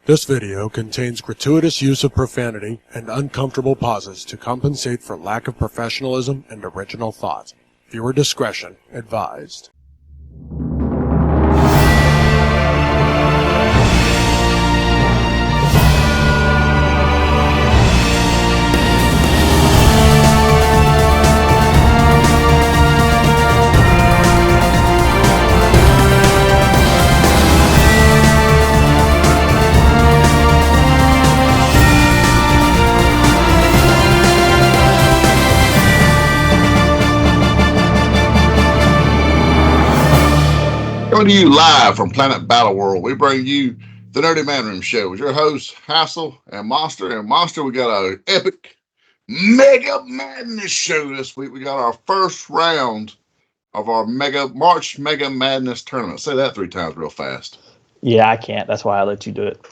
This video contains gratuitous use of profanity and uncomfortable pauses to compensate for lack of professionalism and original thought. Viewer discretion advised. Coming to you live from Planet Battle World, we bring you the Nerdy Manroom show with your hosts, Hassel and Monster. And Monster, we got an epic Mega Madness show this week. We got our first round of our March Mega Madness tournament. Say that 3 times real fast. Yeah, I can't. That's why I let you do it.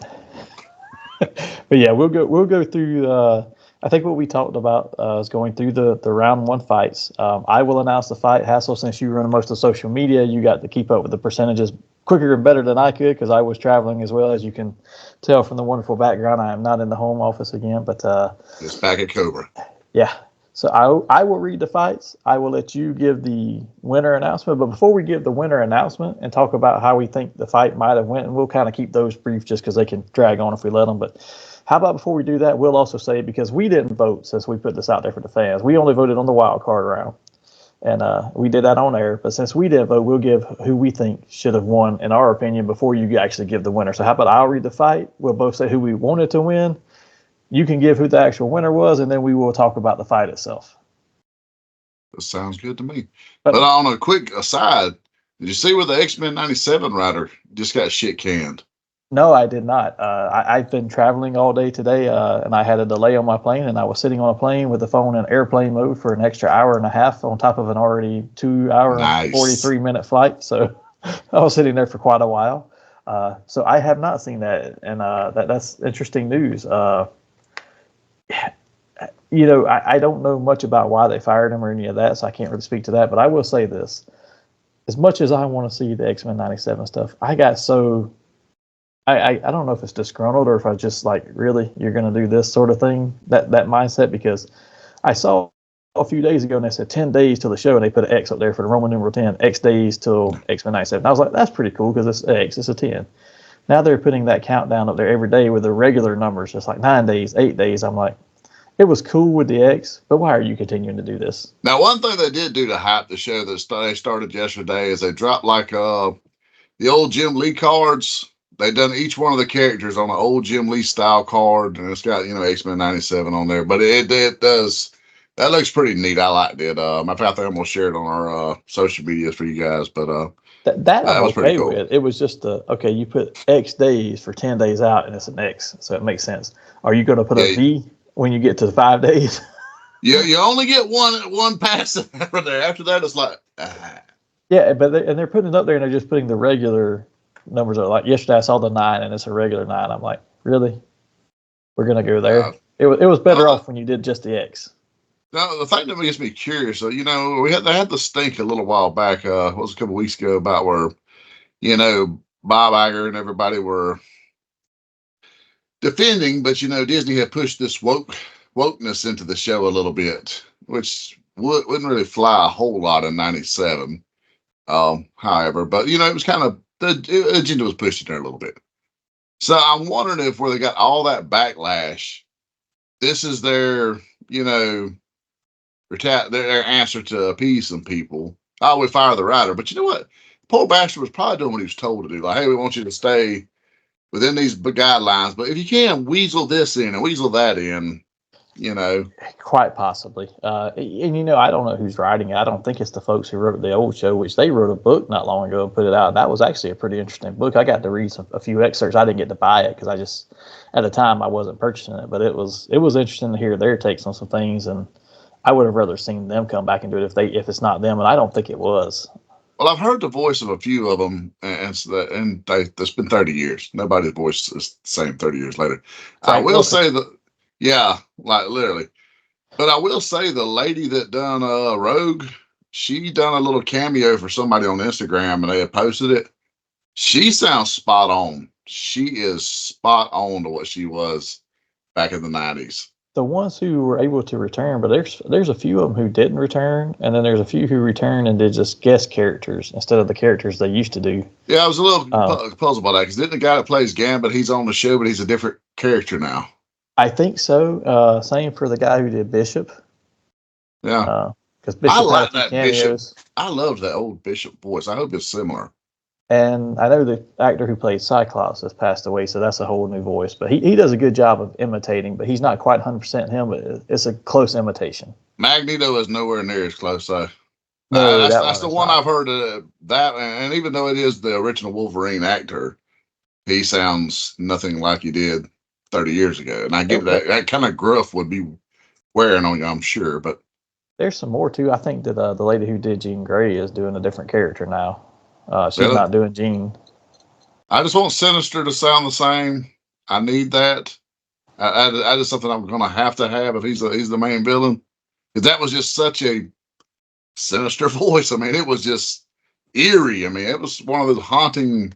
But yeah, we'll go through. I think what we talked about is going through the round 1 fights. I will announce the fight. Hassel, since you run most of social media, you got to keep up with the percentages quicker and better than I could because I was traveling as well. As you can tell from the wonderful background, I am not in the home office again. But it's back at Cobra. Yeah. So I will read the fights. I will let you give the winner announcement. But before we give the winner announcement and talk about how we think the fight might have went, and we'll kind of keep those brief just because they can drag on if we let them. But how about before we do that, we'll also say, because we didn't vote since we put this out there for the fans, we only voted on the wild card round. And we did that on air. But since we didn't vote, we'll give who we think should have won, in our opinion, before you actually give the winner. So how about I'll read the fight. We'll both say who we wanted to win. You can give who the actual winner was, and then we will talk about the fight itself. That sounds good to me. But on a quick aside, did you see where the X-Men 97 rider just got shit canned? No, I did not. I've been traveling all day today, and I had a delay on my plane, and I was sitting on a plane with the phone in airplane mode for an extra hour and a half on top of an already 2 hour and 43-minute flight. So I was sitting there for quite a while. So I have not seen that, and that's interesting news. I don't know much about why they fired him or any of that, so I can't really speak to that. But I will say this. As much as I want to see the X-Men 97 stuff, I got so... I don't know if it's disgruntled or if I just like, really, you're going to do this sort of thing, that mindset, because I saw a few days ago and they said 10 days till the show and they put an X up there for the Roman numeral 10, X days till X-Men 97. I was like, that's pretty cool because it's X, it's a 10. Now they're putting that countdown up there every day with the regular numbers, just like 9 days, 8 days. I'm like, it was cool with the X, but why are you continuing to do this? Now, one thing they did do to hype the show that they started yesterday is they dropped like the old Jim Lee cards. They done each one of the characters on an old Jim Lee style card, and it's got, X-Men 97 on there. But it does, that looks pretty neat. I liked it. I think I'm going to share it on our social medias for you guys. But that was pretty okay cool. With. It was just okay, you put X days for 10 days out, and it's an X, so it makes sense. Are you going to put a V when you get to 5 days? Yeah, you only get one pass over there. After that, it's like, Yeah, but they're putting it up there, and they're just putting the regular numbers are like yesterday I saw the 9 and it's a regular 9. I'm like, really? We're gonna go there? It was better off when you did just the X. No, the thing that makes me curious, they had the stink a little while back, it was a couple weeks ago about where, Bob Iger and everybody were defending, but Disney had pushed this wokeness into the show a little bit, which wouldn't really fly a whole lot in 97. However, but it was kind of the agenda was pushed in there a little bit. So I'm wondering if where they got all that backlash, this is their, their answer to appease some people. Oh, we fire the writer. But you know what? Poor bastard was probably doing what he was told to do. Like, hey, we want you to stay within these guidelines. But if you can, weasel this in and weasel that in, Quite possibly. And I don't know who's writing it. I don't think it's the folks who wrote the old show, which they wrote a book not long ago and put it out. And that was actually a pretty interesting book. I got to read a few excerpts. I didn't get to buy it because at the time I wasn't purchasing it. But it was interesting to hear their takes on some things. And I would have rather seen them come back and do it if it's not them. And I don't think it was. Well, I've heard the voice of a few of them, and it's been 30 years. Nobody's voice is the same 30 years later. I will say that. Yeah, like literally. But I will say the lady that done Rogue, she done a little cameo for somebody on Instagram and they had posted it. She sounds spot on she is spot on to what she was back in the 90s. The ones who were able to return, but there's a few of them who didn't return, and then there's a few who returned and did just guest characters instead of the characters they used to do. Yeah, I was a little puzzled by that, because didn't the guy that plays Gambit, he's on the show, but he's a different character now. I think so. Same for the guy who did Bishop. Yeah. Because Bishop I like had a few that Bishop. cameos. I loved that old Bishop voice. I hope it's similar. And I know the actor who played Cyclops has passed away, so that's a whole new voice. But he does a good job of imitating, but he's not quite 100% him, but it's a close imitation. Magneto is nowhere near as close, though. No, that's the one I've heard that, and even though it is the original Wolverine actor, he sounds nothing like he did 30 years ago. And I get that kind of gruff would be wearing on you, I'm sure. But there's some more, too. I think that the lady who did Jean Grey is doing a different character now. She's really? not doing Jean. I just want Sinister to sound the same. I need that. That is something I'm going to have if he's the main villain. Because that was just such a sinister voice. I mean, it was just eerie. I mean, it was one of those haunting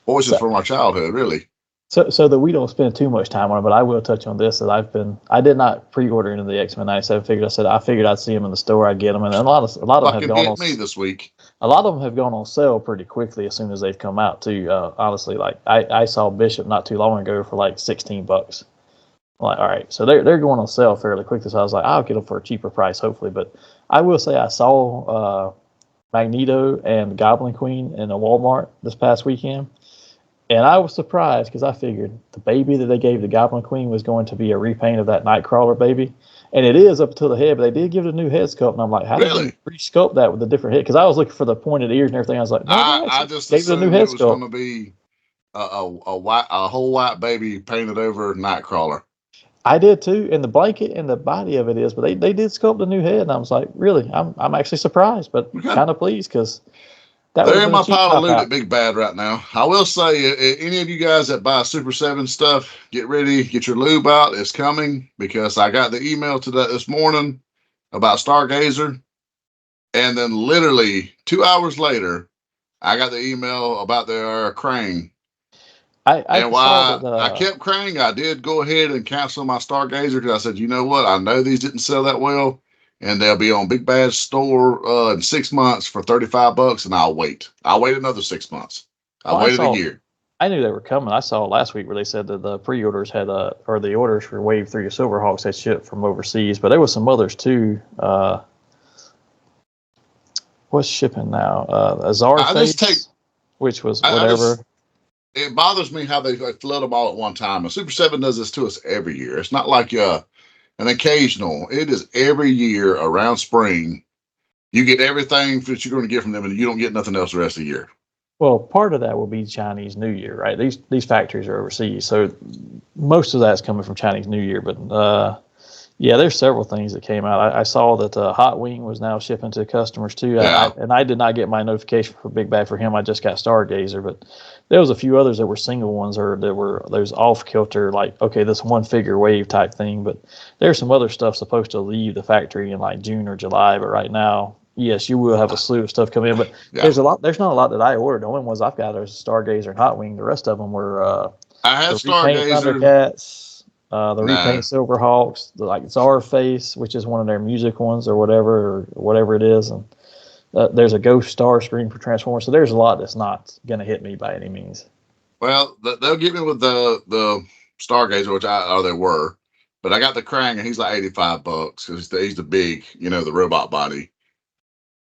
voices from our childhood, really. So that we don't spend too much time on it, but I will touch on this. That I did not pre-order into the X-Men 97 figure. I figured I'd see them in the store, I'd get them, and a lot of them have gone on. Me this week. A lot of them have gone on sale pretty quickly as soon as they've come out too. Honestly, like I saw Bishop not too long ago for like $16. I'm like, all right, so they're going on sale fairly quickly. So I was like, I'll get them for a cheaper price, hopefully. But I will say I saw Magneto and Goblin Queen in a Walmart this past weekend. And I was surprised because I figured the baby that they gave the Goblin Queen was going to be a repaint of that Nightcrawler baby. And it is up to the head, but they did give it a new head sculpt. And I'm like, how did they re-sculpt that with a different head? Because I was looking for the pointed ears and everything. I was like, no, I just gave it a new head sculpt. It was going to be a whole white baby painted over Nightcrawler. I did too. And the blanket and the body of it is, but they did sculpt a new head. And I was like, really? I'm actually surprised, but kind of pleased because they're in my pile of loot at Big Bad right now. I will say, any of you guys that buy Super 7 stuff, get ready, get your lube out. It's coming because I got the email this morning about Stargazer. And then literally 2 hours later, I got the email about their Krang. I kept Krang, I did go ahead and cancel my Stargazer because I said, you know what? I know these didn't sell that well. And they'll be on Big Bad's store in 6 months for $35, and I'll wait. I'll wait another 6 months. I waited a year. I knew they were coming. I saw last week where they said that the pre-orders had, or the orders for Wave 3 of Silverhawks had shipped from overseas, but there was some others too. What's shipping now? Azarface, which was whatever. It bothers me how they flood them all at one time. And Super 7 does this to us every year. It's not like an occasional. It is every year around spring. You get everything that you're going to get from them, and you don't get nothing else the rest of the year. Well, part of that will be Chinese New Year, right? These factories are overseas, so most of that's coming from Chinese New Year. But yeah, there's several things that came out. I saw that Hot Wing was now shipping to customers too. Yeah. I did not get my notification for Big Bad for him. I just got Stargazer, but there was a few others that were single ones or that were those off kilter, like, okay, this one figure wave type thing. But there's some other stuff supposed to leave the factory in like June or July. But right now, yes, you will have a slew of stuff come in. But there's not a lot that I ordered. The only ones I've got are Stargazer and Hot Wing. The rest of them were I had Stargazer, Thundercats. The repaint Silverhawks, like Zarface, which is one of their music ones or whatever it is, and there's a Ghost Star screen for Transformers. So there's a lot that's not going to hit me by any means. Well, they'll get me with the Stargazer, which they were, but I got the Krang, and he's like $85 because he's the big, the robot body,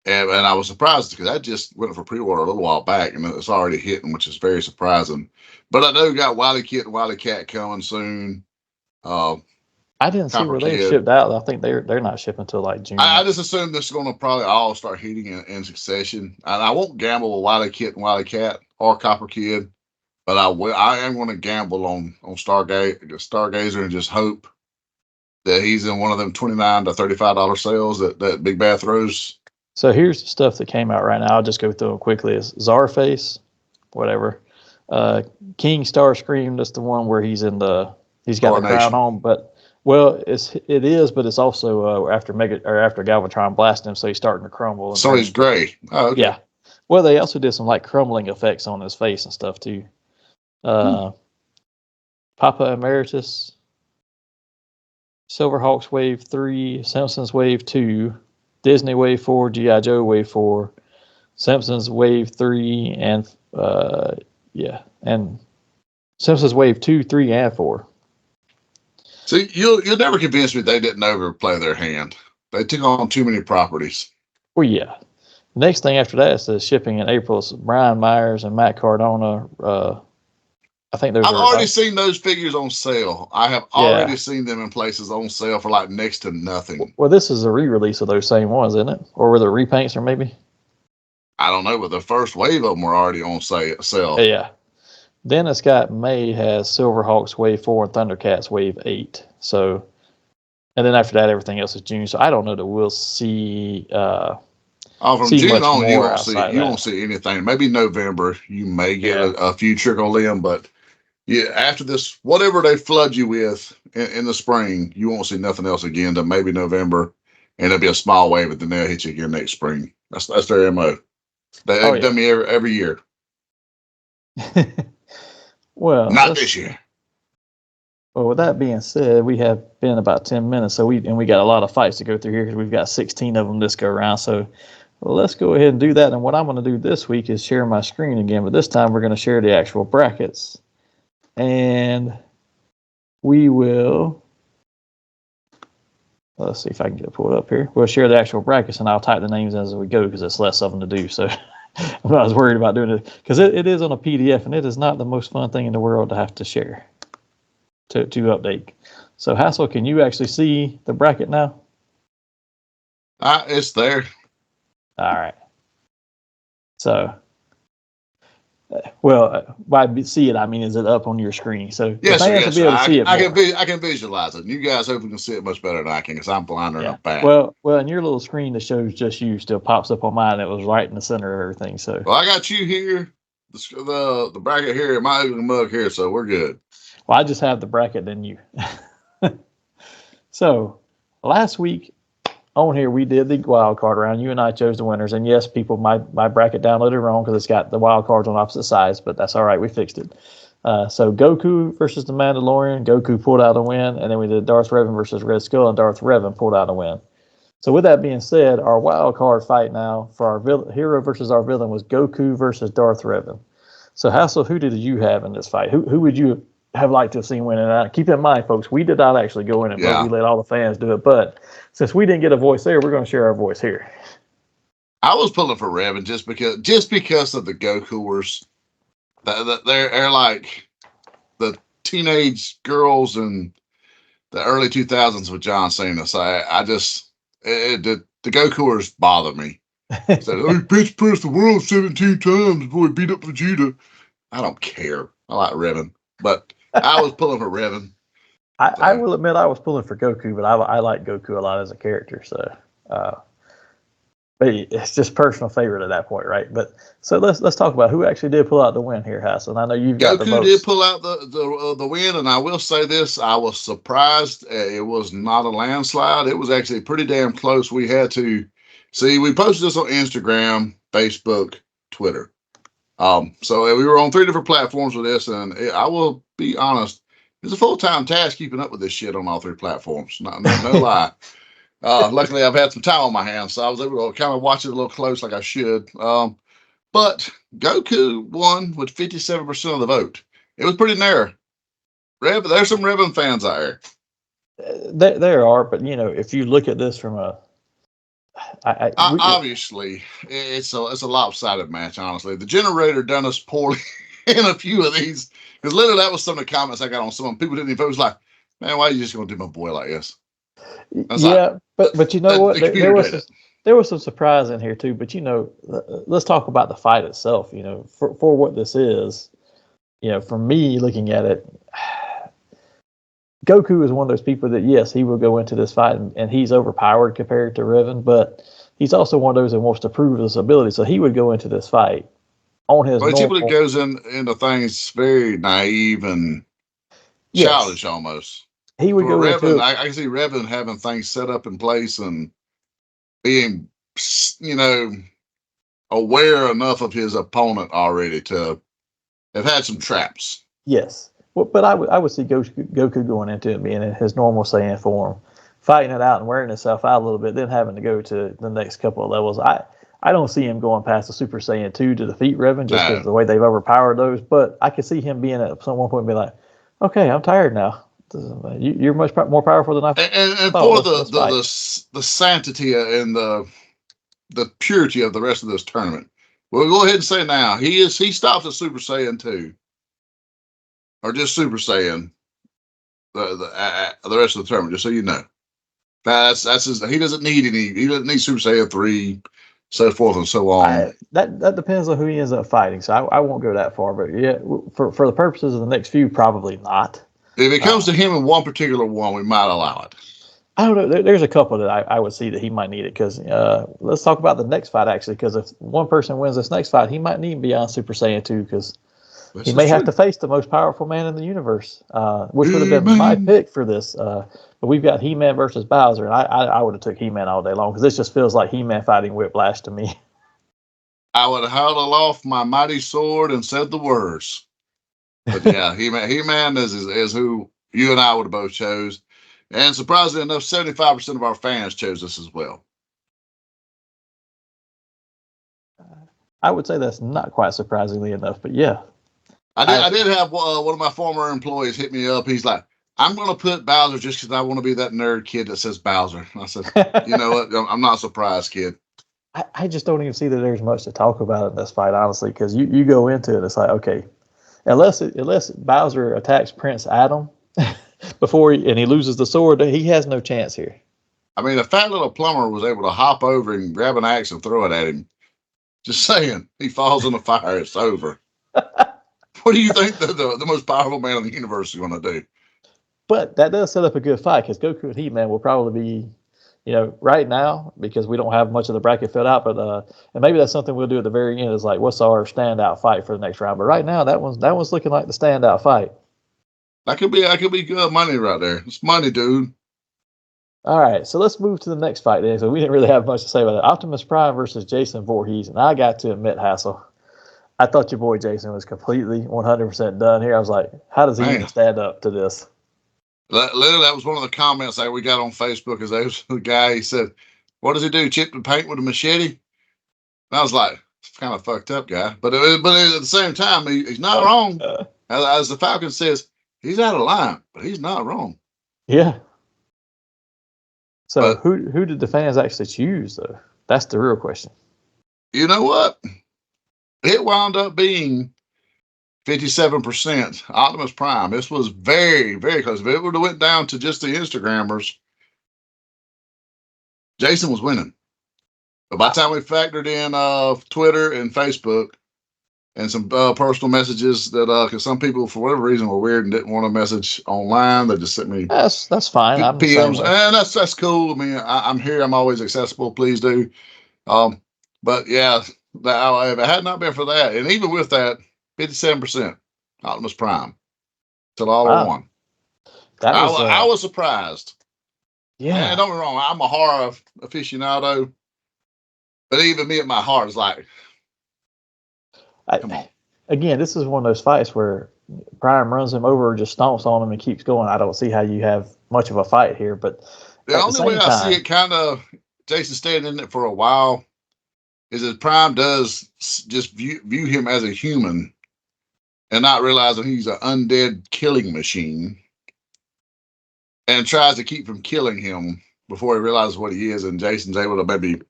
and I was surprised because I just went for pre-order a little while back, and it's already hitting, which is very surprising. But I know we got Wily Kit and Wily Cat coming soon. I didn't see where they shipped out. I think they're not shipping until like June. I just assume this is going to probably all start hitting in succession. And I won't gamble with Wily Kit and Wily Cat or Copper Kid, but I am going to gamble on Stargazer and just hope that he's in one of them $29 to $35 sales that Big Bad throws. So here's the stuff that came out right now. I'll just go through them quickly. It's Zarface, whatever. King Starscream, that's the one where he's got the crown on, but it is, but it's also after Galvatron blasted him, so he's starting to crumble. So he's gray. Oh, okay. Yeah. Well, they also did some like crumbling effects on his face and stuff too. Papa Emeritus, Silverhawks Wave 3, Simpsons Wave 2, Disney Wave 4, G.I. Joe Wave 4, Simpsons Wave 3, and and Simpsons Wave 2, 3, and 4. See, you'll never convince me they didn't overplay their hand. They took on too many properties. Well, yeah. The next thing after that is the shipping in April. Is Brian Myers and Matt Cardona. I think those I've are. already seen those figures on sale. I have already seen them in places on sale for like next to nothing. Well, this is a re-release of those same ones, isn't it? Or were there repaints, or maybe? I don't know, but the first wave of them were already on sale. Yeah. Then it's got May has Silverhawks Wave 4 and Thundercats Wave 8. So, and then after that, everything else is June. So I don't know that we'll see. From see June much on, you more won't outside won't see anything. Maybe November, you may get a few trickle in, but yeah, after this, whatever they flood you with in the spring, you won't see nothing else again to maybe November, and it'll be a small wave, and then they'll hit you again next spring. That's their MO. They've done me every year. Well, not this year. Well, with that being said, we have been about 10 minutes, so we got a lot of fights to go through here because we've got 16 of them this go around. So let's go ahead and do that. And what I'm going to do this week is share my screen again, but this time we're going to share the actual brackets. And we will, let's see if I can get it pulled up here. We'll share the actual brackets, and I'll type the names as we go because it's less of them to do. So I'm not as worried about doing it because it is on a PDF, and it is not the most fun thing in the world to have to share to update. So Hassel, can you actually see the bracket now? It's there. All right. So, by see it, I mean, is it up on your screen? So yes, yes, be able to see it I can visualize it. You guys hopefully can see it much better than I can because I'm blind in the back. Well, and your little screen that shows just you still pops up on mine. It was right in the center of everything. So, well, I got you here, the bracket here, and my ugly mug here, so we're good. Well, I just have the bracket than you. So last week on here we did the wild card round. You and I chose the winners, and yes, people, my bracket downloaded wrong because it's got the wild cards on opposite sides, but that's all right. We fixed it. So Goku versus the Mandalorian. Goku pulled out a win, and then we did Darth Revan versus Red Skull, and Darth Revan pulled out a win. So with that being said, our wild card fight now for our hero versus our villain was Goku versus Darth Revan. So Hassel, who did you have in this fight? Who would you have liked to have seen win? And keep in mind, folks, we did not actually go in and vote. We let all the fans do it. But since we didn't get a voice there, we're going to share our voice here. I was pulling for Revan just because of the Gokuers. They're like the teenage girls in the early 2000s with John Cena. So the Gokuers bother me. Said, he bitch pressed the world 17 times before he beat up Vegeta. I don't care. I like Revan, but I was pulling for Revan. I will admit I was pulling for Goku, but I like Goku a lot as a character. So, but it's just personal favorite at that point, right? But so let's talk about who actually did pull out the win here, Hassan. I know you've got the most. Goku did pull out the win, and I will say this: I was surprised. It was not a landslide. It was actually pretty damn close. We had to see. We posted this on Instagram, Facebook, Twitter. So we were on 3 different platforms with this, and I will be honest, it's a full-time task keeping up with this shit on all 3 platforms. No lie. Luckily, I've had some time on my hands, so I was able to kind of watch it a little close like I should. But Goku won with 57% of the vote. It was pretty narrow. There's some Revan fans out there. There are, but if you look at this from obviously, it's a lopsided match. Honestly, the generator done us poorly in a few of these because literally that was some of the comments I got on some people didn't even vote. It was like, man, why are you just going to do my boy like this? But you know what? There was some surprise in here too. But let's talk about the fight itself. For what this is, for me looking at it, Goku is one of those people that, yes, he will go into this fight and he's overpowered compared to Revan, but he's also one of those that wants to prove his ability. So he would go into this fight on his normal. But he goes into things very naive and childish almost. He would go Revan, I can see Revan having things set up in place and being, aware enough of his opponent already to have had some traps. Yes. Well, but I would see Goku going into it being in his normal Saiyan form, fighting it out and wearing himself out a little bit, then having to go to the next couple of levels. I don't see him going past the Super Saiyan 2 to defeat Revan just because of the way they've overpowered those. But I could see him being at some one point and be like, okay, I'm tired now. You're much more powerful than I thought. And for the sanctity and the purity of the rest of this tournament, we'll go ahead and say now he stops at Super Saiyan 2. Or just Super Saiyan, the rest of the tournament, just so you know. That's his, he doesn't need Super Saiyan 3, so forth and so on. That depends on who he ends up fighting, so I won't go that far, but yeah, for the purposes of the next few, probably not. If it comes to him in one particular one, we might allow it. I don't know. There's a couple that I would see that he might need it, because let's talk about the next fight, actually, because if one person wins this next fight, he might need beyond Super Saiyan 2, because he may have to face the most powerful man in the universe, which would have been my pick for this. But we've got He-Man versus Bowser, and I would have took He-Man all day long, because this just feels like He-Man fighting Whiplash to me. I would have held aloft my mighty sword and said the words. But yeah, He-Man is who you and I would have both chose. And surprisingly enough, 75% of our fans chose this as well. I would say that's not quite surprisingly enough, but yeah. I did have one of my former employees hit me up. He's like, I'm going to put Bowser just because I want to be that nerd kid that says Bowser. I said, you know what? I'm not surprised, kid. I just don't even see that there's much to talk about in this fight, honestly, because you go into it, it's like, okay, unless Bowser attacks Prince Adam before he loses the sword, he has no chance here. I mean, a fat little plumber was able to hop over and grab an axe and throw it at him. Just saying, he falls in the fire, it's over. What do you think the most powerful man in the universe is going to do? But that does set up a good fight, because Goku and He-Man will probably be, right now, because we don't have much of the bracket filled out, but and maybe that's something we'll do at the very end, is like, what's our standout fight for the next round? But right now, that one's looking like the standout fight. That could be good money right there. It's money, dude. All right, so let's move to the next fight then. So we didn't really have much to say about it. Optimus Prime versus Jason Voorhees, and I got to admit, Hassel, I thought your boy Jason was completely 100% done here. I was like, how does he even stand up to this? Literally, that was one of the comments that we got on Facebook. Is the guy, he said, "What does he do? Chip the paint with a machete?" And I was like, "It's kind of fucked up, guy." But at the same time, he's not wrong. As the Falcon says, he's out of line, but he's not wrong. Yeah. So who did the fans actually choose, though? That's the real question. You know what? It wound up being 57% Optimus Prime. This was very, very close. If it would have went down to just the Instagrammers, Jason was winning. But by the time we factored in Twitter and Facebook and some personal messages that, because some people, for whatever reason, were weird and didn't want to message online, they just sent me that's fine. I'm PMs, and that's cool. I mean, I'm here. I'm always accessible. Please do. But yeah, if it had not been for that, and even with that, 57% Optimus Prime till all in one. I was surprised. Yeah. And don't get me wrong, I'm a horror aficionado, but even me at my heart is like, come on. Again, this is one of those fights where Prime runs him over, just stomps on him, and keeps going. I don't see how you have much of a fight here, but the only way I see it, kind of Jason staying in it for a while, is that Prime does just view him as a human and not realizing he's an undead killing machine, and tries to keep from killing him before he realizes what he is, and Jason's able to maybe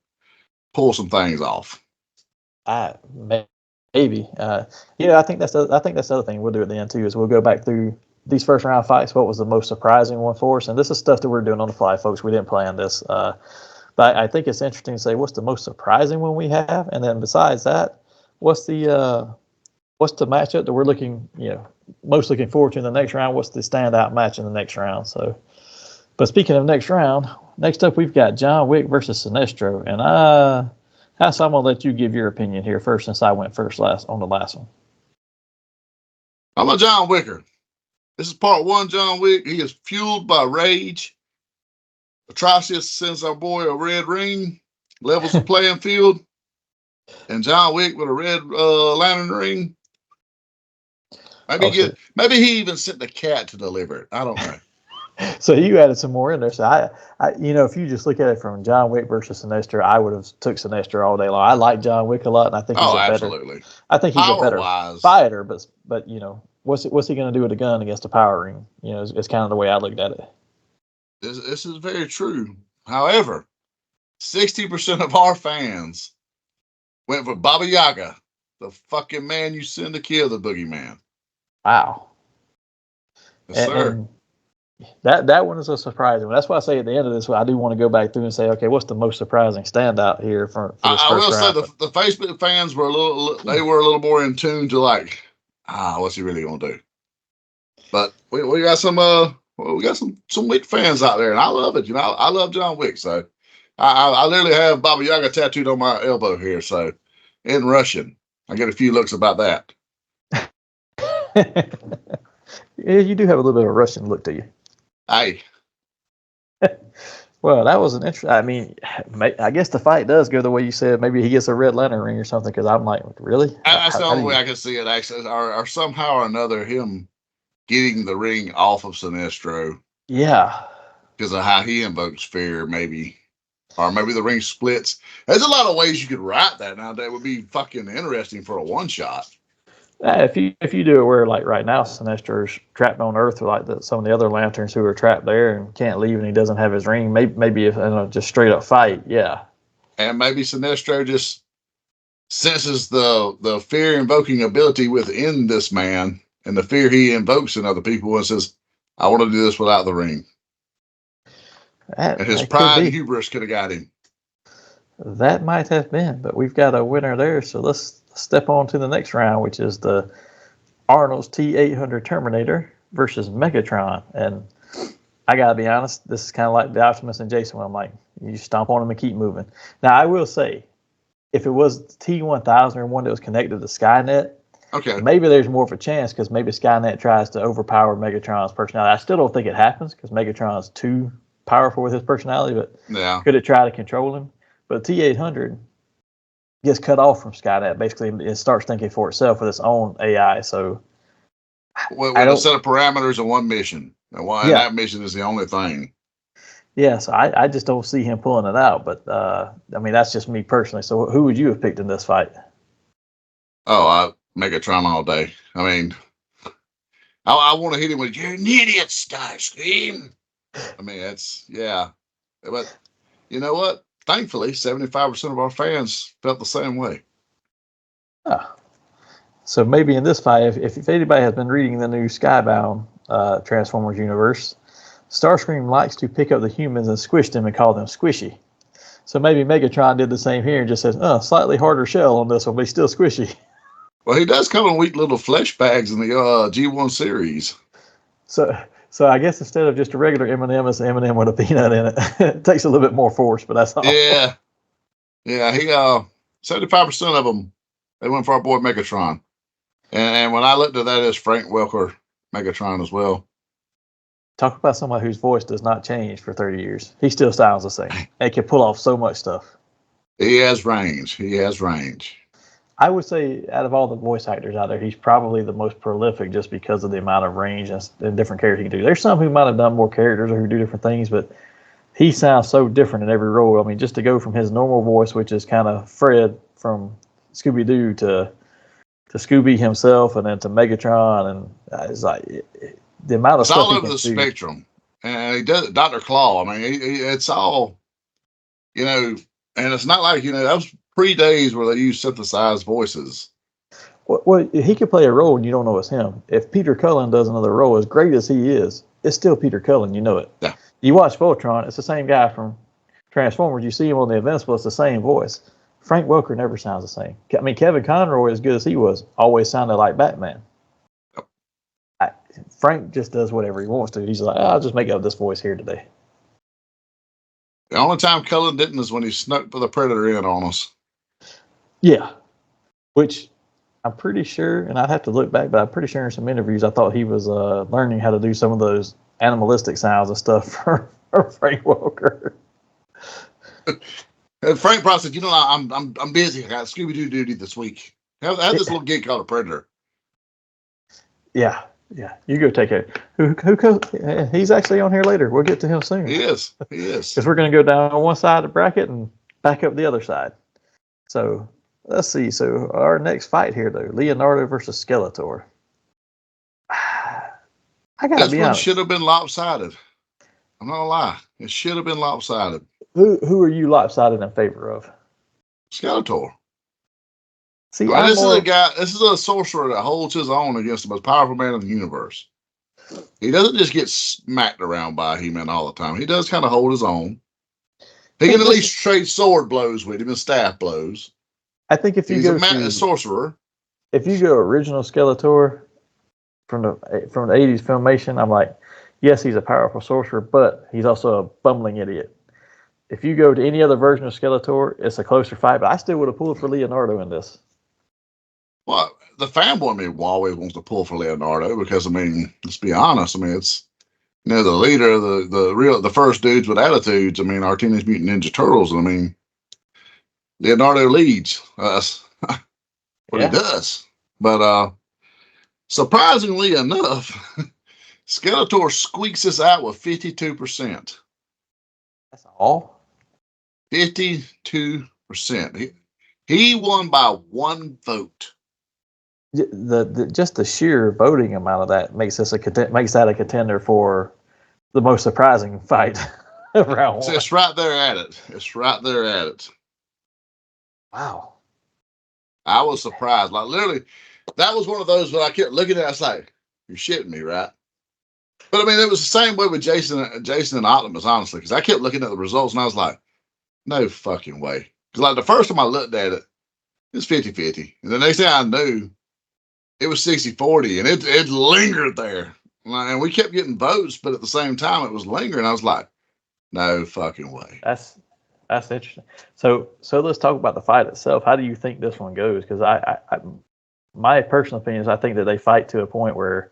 pull some things off. Maybe. I think that's the other thing we'll do at the end too, is we'll go back through these first round fights. What was the most surprising one for us? And this is stuff that we're doing on the fly, folks. We didn't plan this. But I think it's interesting to say what's the most surprising one we have, and then besides that, what's the matchup that we're most looking forward to in the next round? What's the standout match in the next round? So, but speaking of next round, next up we've got John Wick versus Sinestro, and I'm gonna let you give your opinion here first, since I went first on the last one. I'm a John Wicker. This is part one. John Wick. He is fueled by rage. Atrocious sends our boy a red ring, levels the playing field, and John Wick with a red lantern ring. Maybe he even sent the cat to deliver it. I don't know. So you added some more in there. So if you just look at it from John Wick versus Sinestro, I would have took Sinestro all day long. I like John Wick a lot, and I think he's absolutely. I think he's a better Power-wise. fighter. But what's he going to do with a gun against a power ring? It's kind of the way I looked at it. This is very true. However, 60% of our fans went for Baba Yaga, the fucking man you send to kill the boogeyman. Wow. Yes, sir. And that one is a surprising one. That's why I say at the end of this one, I do want to go back through and say, okay, what's the most surprising standout here for this first round? I will say the Facebook fans were a little more in tune to like, what's he really gonna do? But we got some Wick fans out there, and I love it. I love John Wick, so I literally have Baba Yaga tattooed on my elbow here. So in Russian, I get a few looks about that. Yeah, you do have a little bit of a Russian look to you. Hey. Well, that was an interesting. I mean, I guess the fight does go the way you said. Maybe he gets a red lantern ring or something. Because I'm like, really? That's the only way I can see it. Actually, or somehow or another, him getting the ring off of Sinestro. Yeah. Because of how he invokes fear, maybe. Or maybe the ring splits. There's a lot of ways you could write that now. That would be fucking interesting for a one shot. If you do it where like right now Sinestro's trapped on Earth with like some of the other lanterns who are trapped there and can't leave and he doesn't have his ring, maybe if just straight up fight, yeah. And maybe Sinestro just senses the fear invoking ability within this man and the fear he invokes in other people and says, I want to do this without the ring. And his pride and hubris could have got him. That might have been, but we've got a winner there, so let's step on to the next round, which is the Arnold's T-800 Terminator versus Megatron. And I gotta be honest, this is kind of like the Optimus and Jason one. I'm like, you stomp on them and keep moving. Now, I will say, if it was T-1000 or one that was connected to Skynet, okay, maybe there's more of a chance because maybe Skynet tries to overpower Megatron's personality. I still don't think it happens because Megatron's too powerful with his personality, but could it try to control him? But T-800 gets cut off from Skynet. Basically, it starts thinking for itself with its own AI. So, with a set of parameters and one mission, and that mission is the only thing. Yeah, so I just don't see him pulling it out. But I mean, that's just me personally. So, who would you have picked in this fight? Oh, Megatron all day. I mean, I want to hit him with "You're an idiot, Starscream." I mean, but you know what? Thankfully, 75% of our fans felt the same way. Oh. So maybe in this fight, if anybody has been reading the new Skybound Transformers universe, Starscream likes to pick up the humans and squish them and call them squishy. So maybe Megatron did the same here and just says, slightly harder shell on this one, but he's still squishy. Well, he does come in weak little flesh bags in the G1 series. So I guess instead of just a regular M&M, it's an M&M with a peanut in it. It takes a little bit more force, but that's all. Yeah. Yeah, he 75% of them, they went for our boy Megatron. And when I looked at that, it's Frank Welker Megatron as well. Talk about somebody whose voice does not change for 30 years. He still sounds the same. And can pull off so much stuff. He has range. I would say out of all the voice actors out there, he's probably the most prolific just because of the amount of range and different characters he can do. There's some who might have done more characters or who do different things, but he sounds so different in every role. I mean, just to go from his normal voice, which is kind of Fred from Scooby-Doo, to Scooby himself, and then to Megatron, and it's like the amount of stuff all over the spectrum. And he does Dr. Claw. I mean, it's all, and it's not like, that was pre-days where they used synthesized voices. Well, he could play a role and you don't know it's him. If Peter Cullen does another role, as great as he is, it's still Peter Cullen. You know it. Yeah. You watch Voltron, it's the same guy from Transformers. You see him on the Invincible, it's the same voice. Frank Welker never sounds the same. I mean, Kevin Conroy, as good as he was, always sounded like Batman. Yep. Frank just does whatever he wants to. He's like, I'll just make up this voice here today. The only time Cullen didn't is when he snuck the Predator in on us. Yeah, which I'm pretty sure, and I'd have to look back, but I'm pretty sure in some interviews I thought he was learning how to do some of those animalistic sounds and stuff for Frank Welker. Frank probably said, I'm busy. I got Scooby-Doo duty this week. I have this little gig called a Predator. Yeah, yeah. You go take it. He's actually on here later. We'll get to him soon. He is. Because we're going to go down one side of the bracket and back up the other side. So let's see. So our next fight here, though, Leonardo versus Skeletor. I gotta This be one honest. should have been lopsided. I'm not gonna lie. It should have been lopsided. Who are you lopsided in favor of? Skeletor. See, This is a guy. This is a sorcerer that holds his own against the most powerful man in the universe. He doesn't just get smacked around by He-Man all the time. He does kind of hold his own. He can at least trade sword blows with him and staff blows. I think if you He's a sorcerer. If you go original Skeletor from the 80s Filmation, I'm like, yes, he's a powerful sorcerer, but he's also a bumbling idiot. If you go to any other version of Skeletor, it's a closer fight, but I still would have pulled for Leonardo in this. Well, the fanboy me always wants to pull for Leonardo because, I mean, let's be honest. I mean, it's, the leader, the first dudes with attitudes. I mean, our Teenage Mutant Ninja Turtles. I mean, Leonardo leads us. What he does. But surprisingly enough, Skeletor squeaks us out with 52%. That's all? 52%. He won by 1 vote. Just the sheer voting amount of that makes that a contender for the most surprising fight of round one. It's right there at it. Wow. I was surprised. Like, literally, that was one of those when I kept looking at it, I was like, you're shitting me, right? But I mean, it was the same way with Jason and Optimus, honestly, because I kept looking at the results and I was like, no fucking way. Because like the first time I looked at it, it was 50-50. And the next thing I knew, it was 60-40, and it lingered there. And we kept getting votes, but at the same time, it was lingering. I was like, no fucking way. That's interesting. So let's talk about the fight itself. How do you think this one goes? Because my personal opinion is I think that they fight to a point where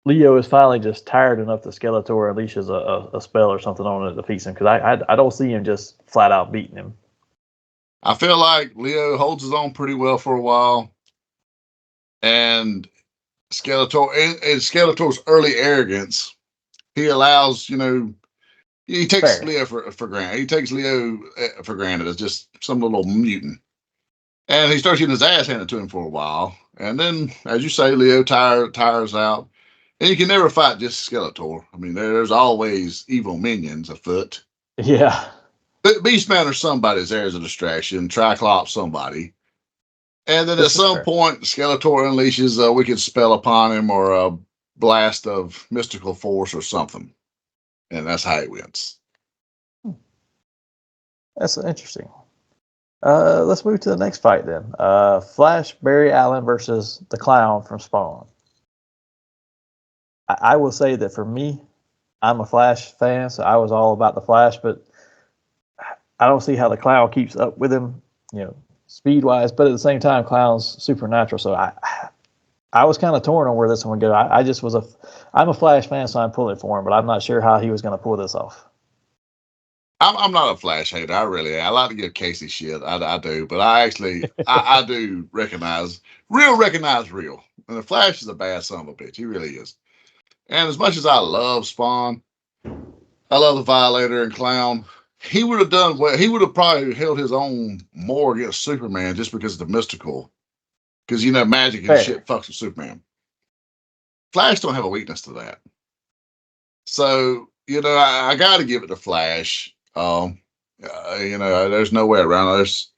Leo is finally just tired enough that Skeletor unleashes a spell or something on it to defeat him. Because I don't see him just flat out beating him. I feel like Leo holds his own pretty well for a while. And Skeletor's early arrogance, he allows, he takes Leo for granted. He takes Leo for granted as just some little mutant. And he starts getting his ass handed to him for a while. And then, as you say, Leo tires out. And you can never fight just Skeletor. I mean, there's always evil minions afoot. Yeah. But Beastman or somebody's there as a distraction. Triclops somebody. And then at some point, Skeletor unleashes a wicked spell upon him or a blast of mystical force or something. And that's how he wins. That's interesting. Let's move to the next fight then. Flash Barry Allen versus the Clown from Spawn. I will say that for me, I'm a Flash fan, so I was all about the Flash, but I don't see how the Clown keeps up with him, speed wise, but at the same time, Clown's supernatural. So I was kind of torn on where this one would go. I'm a Flash fan, so I'm pulling for him, but I'm not sure how he was going to pull this off. I'm not a Flash hater. I like to give Casey shit. I do, but I do recognize real. And the Flash is a bad son of a bitch. He really is. And as much as I love Spawn, I love the Violator and Clown. He would have done well. He would have probably held his own more against Superman just because of the mystical. Because, magic and shit fucks with Superman. Flash don't have a weakness to that. So, I got to give it to Flash. There's no way around it. There's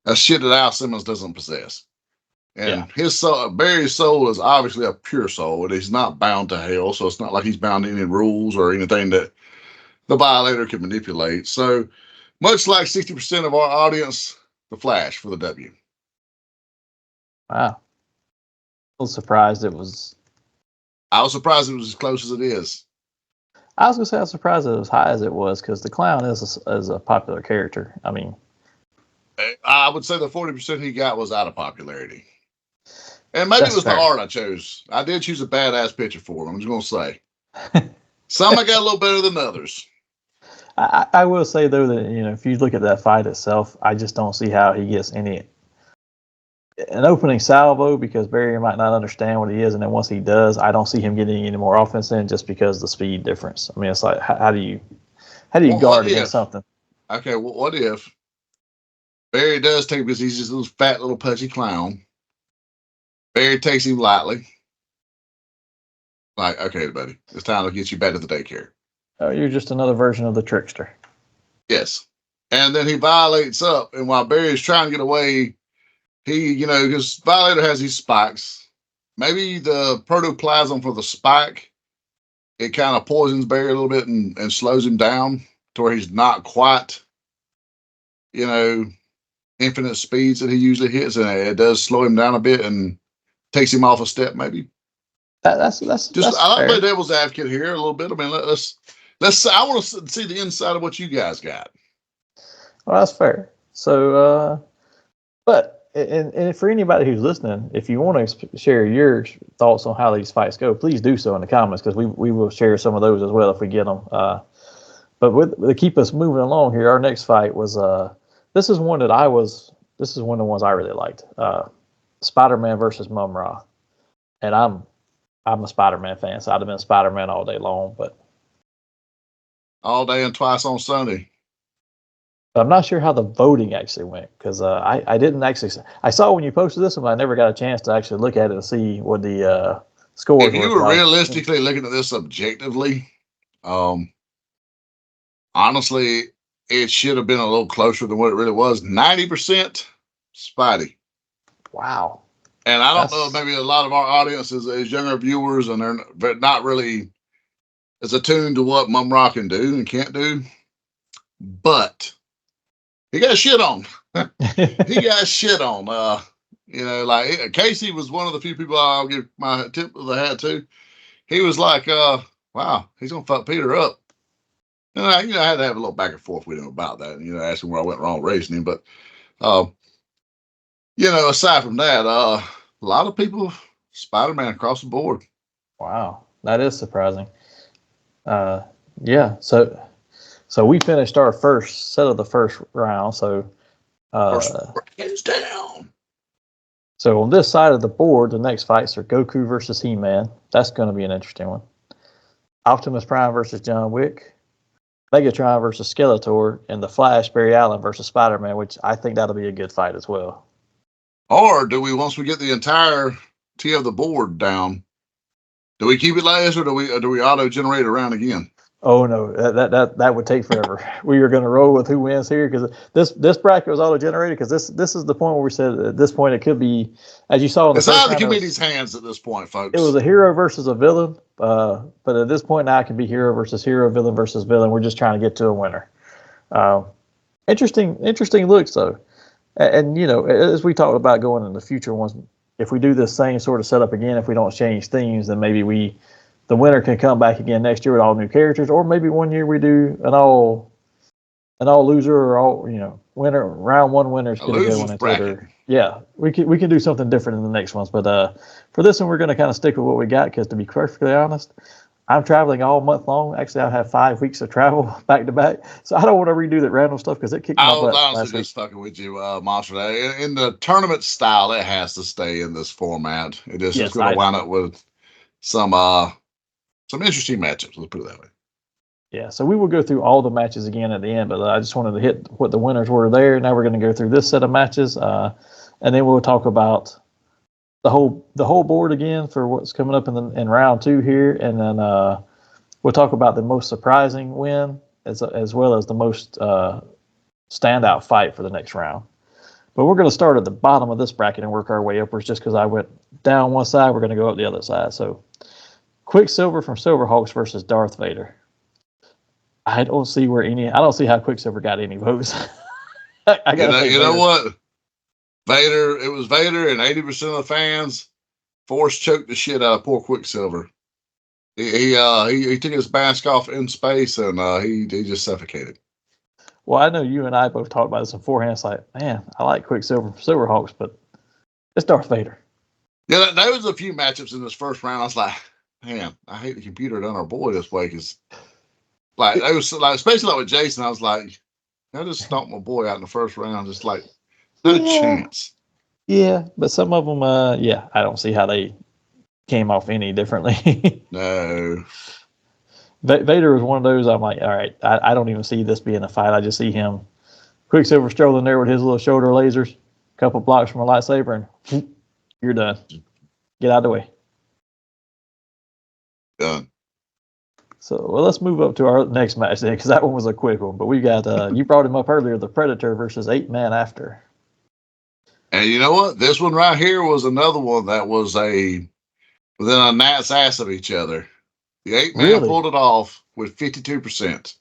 a shit that Al Simmons doesn't possess. And his soul, Barry's soul is obviously a pure soul, and he's not bound to hell. So it's not like he's bound to any rules or anything that the Violator can manipulate. So much like 60% of our audience, the Flash for the W. Wow. I was surprised it was as close as it is. I was going to say I was surprised it was as high as it was because the Clown is a popular character. I mean, I would say the 40% he got was out of popularity. And maybe it was the art I chose. I did choose a badass picture for him. I'm just going to say. Some I got a little better than others. I will say, though, that, if you look at that fight itself, I just don't see how he gets any. an opening salvo because Barry might not understand what he is, and then once he does, I don't see him getting any more offense in just because of the speed difference. I mean, it's like how do you guard against something? Okay, what if Barry does take him because he's just a little fat little pudgy clown. Barry takes him lightly. Like, okay, buddy, it's time to get you back to the daycare. Oh, you're just another version of the trickster. Yes. And then he violates up, and while Barry's trying to get away, he, because Violator has these spikes. Maybe the protoplasm for the spike, it kind of poisons Barry a little bit and slows him down to where he's not quite, infinite speeds that he usually hits, and it does slow him down a bit and takes him off a step, maybe. That's I like to play devil's advocate here a little bit. I mean, let's. I want to see the inside of what you guys got. Well, that's fair. So, and for anybody who's listening, if you want to share your thoughts on how these fights go, please do so in the comments because we will share some of those as well if we get them. But to keep us moving along here, our next fight was this is one of the ones I really liked. Spider-Man versus Mum-Ra, and I'm a Spider-Man fan, so I'd have been Spider-Man all day long, but all day and twice on Sunday. I'm not sure how the voting actually went because I didn't actually. I saw when you posted this one, but I never got a chance to actually look at it and see what the scores were. If you were realistically looking at this objectively, honestly, it should have been a little closer than what it really was. 90% Spidey. Wow. And I don't know, maybe a lot of our audience is younger viewers and they're not really as attuned to what Mum-Ra can do and can't do. But he got shit on. He got shit on. Like Casey was one of the few people I'll give my tip of the hat to. He was like, wow, he's going to fuck Peter up. And I had to have a little back and forth with him about that, and, asking where I went wrong raising him. But, aside from that, a lot of people, Spider-Man across the board. Wow, that is surprising. Yeah, so we finished our first set of the first round. So, hands down. So on this side of the board, the next fights are Goku versus He-Man. That's going to be an interesting one. Optimus Prime versus John Wick. Megatron versus Skeletor, and the Flash, Barry Allen versus Spider-Man, which I think that'll be a good fight as well. Or do we, once we get the entirety of the board down, do we keep it last, or do we auto-generate around again? Oh no, that would take forever. We are going to roll with who wins here because this bracket was auto-generated because this is the point where we said at this point it could be, as you saw in the it's out of the committee's hands at this point, folks. It was a hero versus a villain, but at this point now it can be hero versus hero, villain versus villain. We're just trying to get to a winner. Interesting looks though, and as we talked about going in the future ones, if we do this same sort of setup again, if we don't change themes, then maybe the winner can come back again next year with all new characters, or maybe one year we do an all loser or all winner, round one winners get a good one bracket. Yeah, we can do something different in the next ones. But for this one, we're going to kind of stick with what we got because, to be perfectly honest, I'm traveling all month long. Actually, I have 5 weeks of travel back to back, so I don't want to redo that random stuff because it kicked my butt. I was honestly just fucking with you, Monster. In the tournament style, it has to stay in this format. It's going to wind up with some interesting matchups. Let's put it that way. Yeah, so we will go through all the matches again at the end, but I just wanted to hit what the winners were there. Now we're going to go through this set of matches, and then we'll talk about the whole board again for what's coming up in round two here, and then we'll talk about the most surprising win as well as the most standout fight for the next round. But we're going to start at the bottom of this bracket and work our way upwards. Just because I went down one side, we're going to go up the other side. So, Quicksilver from Silverhawks versus Darth Vader. I don't see how Quicksilver got any votes. You know what? It was Vader, and 80% of the fans force choked the shit out of poor Quicksilver. He took his mask off in space, and he just suffocated. Well, I know you and I both talked about this beforehand. It's like, man, I like Quicksilver from Silverhawks, but it's Darth Vader. Yeah, there was a few matchups in this first round. I was like, man, I hate the computer done our boy this way because, it was like, especially with Jason, I was like, I just stomped my boy out in the first round, just like, no chance. Yeah, but some of them, yeah, I don't see how they came off any differently. No. Vader was one of those. I'm like, all right, I don't even see this being a fight. I just see him Quicksilver strolling there with his little shoulder lasers, a couple blocks from a lightsaber, and whoop, you're done. Get out of the way. Done. So, well, let's move up to our next match then, because that one was a quick one. But we got, you brought him up earlier, the Predator versus 8-Man After. And you know what? This one right here was another one that was within a gnat's ass of each other. The 8-Man Really? pulled it off with 52%.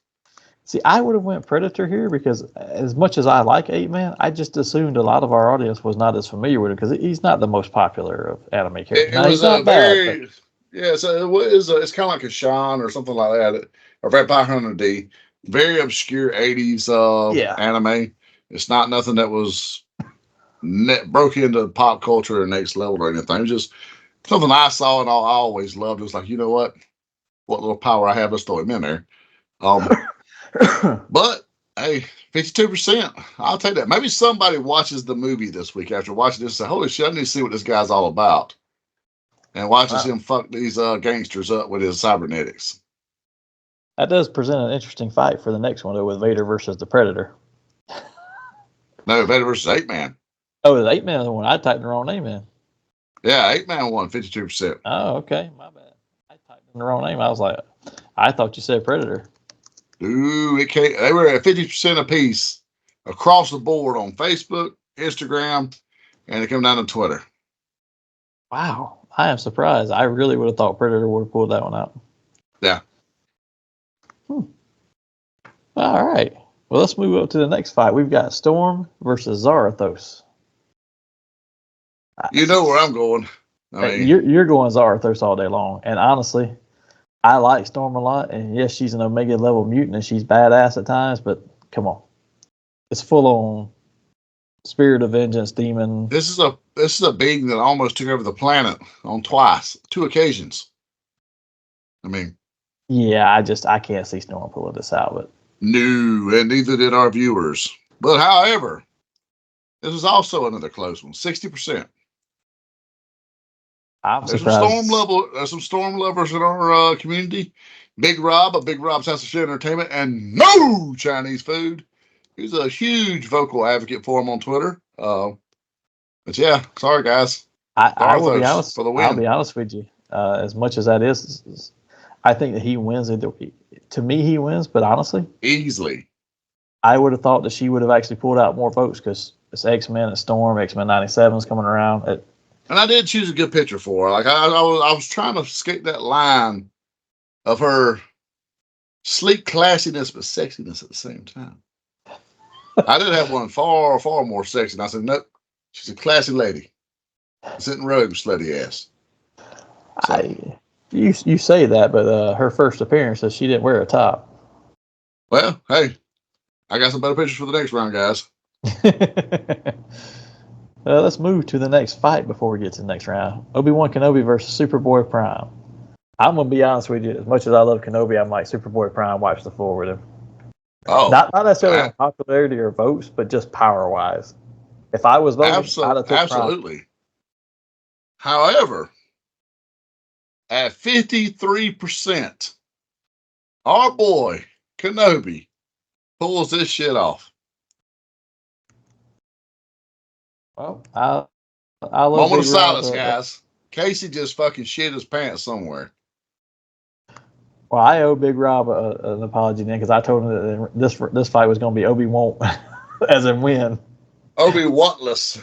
See, I would have went Predator here because as much as I like 8-Man, I just assumed a lot of our audience was not as familiar with it because he's not the most popular of anime characters. It was a very, yeah, so it's kind of like a Sean or something like that, or Vampire Hunter D. Very obscure 80s anime. It's not nothing that was broke into pop culture or next level or anything. It was just something I saw and I always loved. It was like, you know what little power I have, let's throw him in there. But hey, 52%. I'll take that. Maybe somebody watches the movie this week after watching this and say, holy shit, I need to see what this guy's all about. And watches him fuck these gangsters up with his cybernetics. That does present an interesting fight for the next one, though, with Vader versus the Predator. No, Vader versus 8-Man. Oh, the 8-Man is the one. I typed the wrong name in. Yeah, 8-Man won 52%. Oh, okay. My bad. I typed in the wrong name. I was like, I thought you said Predator. Ooh, they were at 50% apiece across the board on Facebook, Instagram, and it came down to Twitter. Wow. I am surprised. I really would have thought Predator would have pulled that one out. Yeah. All right. Well, let's move up to the next fight. We've got Storm versus Zarathos. You know where I'm going. I mean, you're going Zarathos all day long. And honestly, I like Storm a lot. And yes, she's an Omega level mutant and she's badass at times, but come on. It's full on spirit of vengeance demon. This is a being that almost took over the planet on two occasions. I mean, yeah, I can't see Storm pulling this out, but no, and neither did our viewers. But however, this is also another close one, 60%. I'm There's surprised. some Storm lovers in our community. Big Rob of Big Rob's House of Shit Entertainment, and no Chinese food. He's a huge vocal advocate for him on Twitter. But yeah, sorry guys. I will be honest. For the win. I'll be honest with you. As much as that is, I think that he wins. To me, he wins. But honestly, easily, I would have thought that she would have actually pulled out more votes because it's X-Men and Storm. X-Men 97 is coming around. And I did choose a good picture for her. Like I was trying to skate that line of her sleek classiness but sexiness at the same time. I did have one far, far more sexy. And I said, nope, she's a classy lady. Sitting robe, slutty ass. So. You say that, but her first appearance says she didn't wear a top. Well, hey, I got some better pictures for the next round, guys. Let's move to the next fight before we get to the next round. Obi-Wan Kenobi versus Superboy Prime. I'm going to be honest with you. As much as I love Kenobi, I'm like Superboy Prime wipes the floor with him. Oh, not necessarily on popularity or votes, but just power-wise. If I was voting, I'd have took absolutely. Prime. However, at 53%, our boy Kenobi pulls this shit off. Well, I love moment of silence, guys. Casey just fucking shit his pants somewhere. Well, I owe Big Rob an apology then because I told him that this fight was going to be Obi won't, as in win. Obi wantless.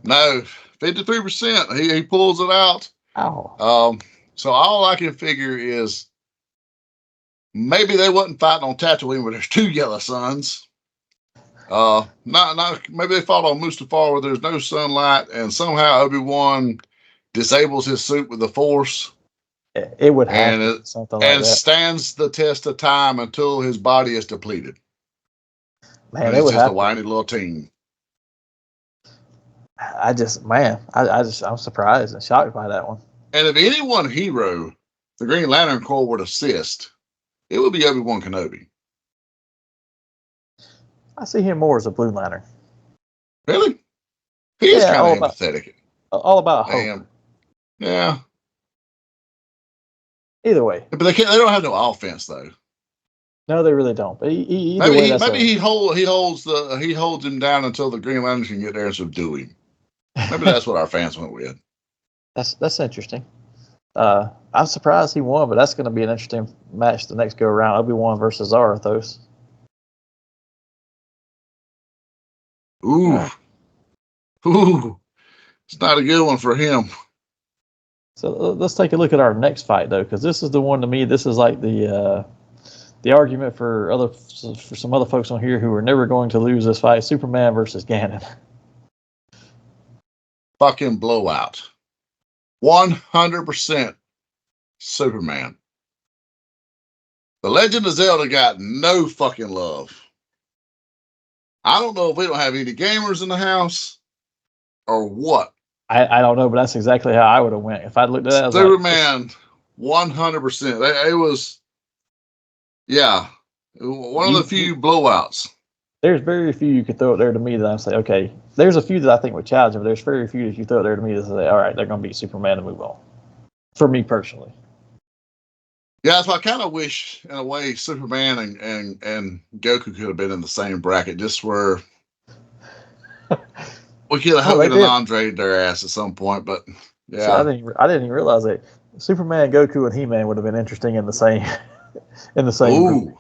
No, 53%. He pulls it out. Ow. So all I can figure is maybe they wasn't fighting on Tatooine where there's two yellow suns. Maybe they fought on Mustafar where there's no sunlight, and somehow Obi-Wan disables his suit with the Force. It would happen, something like that. And stands the test of time until his body is depleted. Man, it's just a whiny little teen. I'm surprised and shocked by that one. And if any one hero the Green Lantern Corps would assist, it would be Obi-Wan Kenobi. I see him more as a Blue Lantern. Really? He is Yeah, kind all of about empathetic. all about hope. Damn. Yeah. Either way, But they can't. They don't have no offense though. no, they really don't. But either way, He holds him down until the Green Lantern can get there and subdue him. Maybe that's what our fans went with. that's interesting. I'm surprised he won, but that's going to be an interesting match the next go around. Obi-Wan versus Zarathos. Ooh, ooh, it's not a good one for him. So let's take a look at our next fight, though, because this is the one to me. This is like the argument for some other folks on here who are never going to lose this fight: Superman versus Ganon. Fucking blowout. 100% Superman. The Legend of Zelda got no fucking love. I don't know if we don't have any gamers in the house or what. I don't know, but that's exactly how I would have went if I'd looked at that. I was Superman, 100%. It was, yeah, one of the few blowouts. There's very few you could throw it there to me that I say, okay. There's a few that I think would challenge him, but there's very few that you throw it there to me that say, all right, they're going to beat Superman and move on. For me personally. Yeah, so I kind of wish, in a way, Superman and Goku could have been in the same bracket, just where we could have Hogan and Andre their ass at some point. But yeah, so I didn't even realize that Superman, Goku, and He-Man would have been interesting in the same group.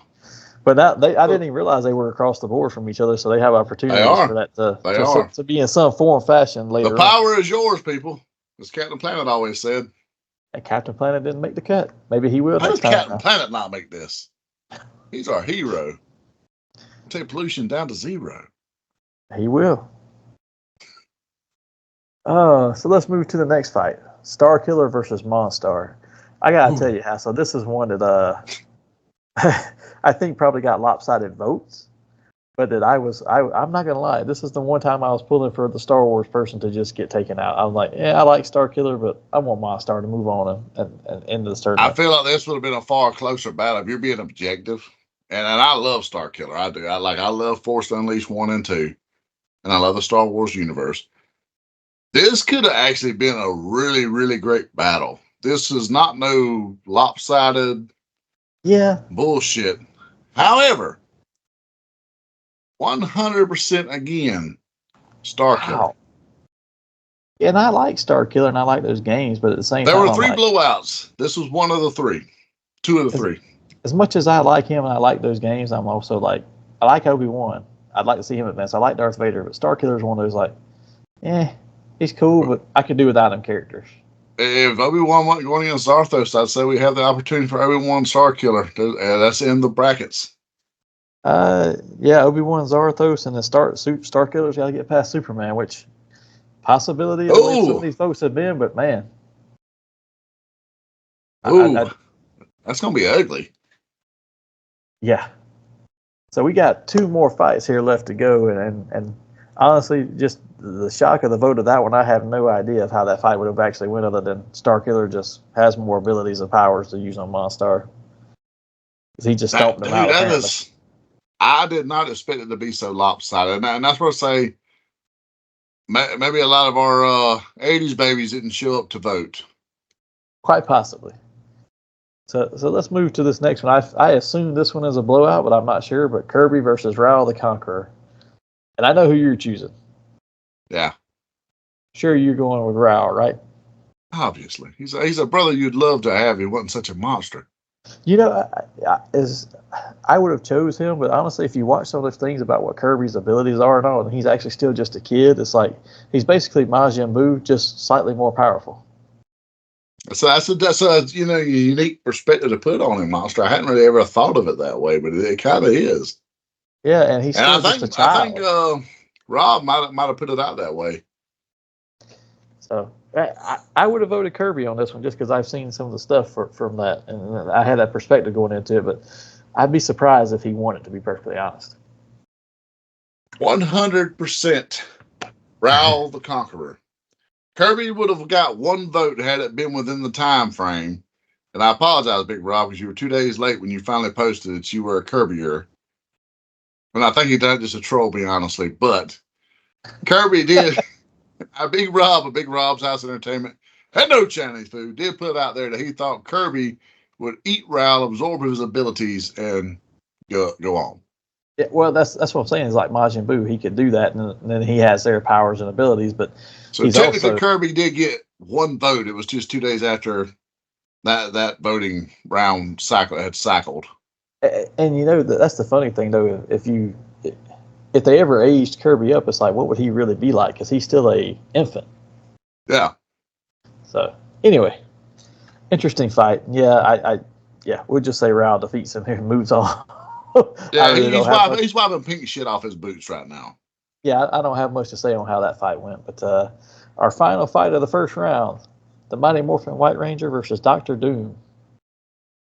But now I didn't even realize they were across the board from each other, so they have opportunities for that to be in some form or fashion later. The power is yours, people, as Captain Planet always said. And Captain Planet didn't make the cut. Maybe he will How next does time. Captain Planet not make this? He's our hero. Take pollution down to zero. He will. So let's move to the next fight: Starkiller versus Monstar. I gotta tell you, Hassel, this is one that I think probably got lopsided votes, but that I'm not gonna lie, this is the one time I was pulling for the Star Wars person to just get taken out. I'm like, yeah, I like Starkiller, but I want Monstar to move on and end this tournament. I feel like this would have been a far closer battle if you're being objective. And I love Starkiller. I do. I love Force Unleashed 1 and 2. And I love the Star Wars universe. This could have actually been a really, really great battle. This is not no lopsided bullshit. However, 100% again, Starkiller. Wow. And I like Starkiller and I like those games, but at the same time, there were three blowouts. This was one of the three. Two of the three. As much as I like him and I like those games, I'm also like, I like Obi-Wan. I'd like to see him advance. I like Darth Vader, but Starkiller is one of those like, he's cool, but I could do without him characters. If Obi-Wan wasn't going against Zarthos, I'd say we have the opportunity for Obi-Wan Starkiller. That's in the brackets. Obi-Wan Zarthos and then Starkiller's got to get past Superman, which possibility of the way some of these folks have been, but man. That's going to be ugly. Yeah. So we got two more fights here left to go, and honestly, just the shock of the vote of that one, I have no idea of how that fight would have actually went, other than Starkiller just has more abilities and powers to use on Monstar. He just stomped him out. I did not expect it to be so lopsided, and that's what I say. Maybe a lot of our 80s babies didn't show up to vote. Quite possibly. So let's move to this next one. I assume this one is a blowout, but I'm not sure. But Kirby versus Raoul the Conqueror. And I know who you're choosing. Yeah. Sure, you're going with Raoul, right? Obviously. He's a brother you'd love to have. He wasn't such a monster. You know, I would have chose him, but honestly, if you watch some of the things about what Kirby's abilities are and all, and he's actually still just a kid, it's like he's basically Majin Buu, just slightly more powerful. So that's a unique perspective to put on him, Monster. I hadn't really ever thought of it that way, but it kind of is. Yeah, and he's still just a child. I think Rob might have put it out that way. So I would have voted Kirby on this one just because I've seen some of the stuff from that, and I had that perspective going into it. But I'd be surprised if he won it, to be perfectly honest. 100% Raoul the Conqueror. Kirby would have got one vote had it been within the time frame. And I apologize, Big Rob, because you were 2 days late when you finally posted that you were a Kirbyer. And I think he done it just to troll me, honestly. But Kirby did. Big Rob's House Entertainment had no Chinese food. Did put out there that he thought Kirby would eat Ral, absorb his abilities, and go on. Yeah, well, that's what I'm saying. Is like Majin Buu, he could do that, and then he has their powers and abilities. But so he's technically, also, Kirby did get one vote. It was just 2 days after that voting round had cycled. and you know that's the funny thing though. If they ever aged Kirby up, it's like, what would he really be like? Because he's still a infant. Yeah. So anyway, interesting fight. Yeah, we'll just say Rao defeats him and moves on. Yeah, really he's wiping pink shit off his boots right now. Yeah, I don't have much to say on how that fight went, but our final fight of the first round, the Mighty Morphin White Ranger versus Dr. Doom.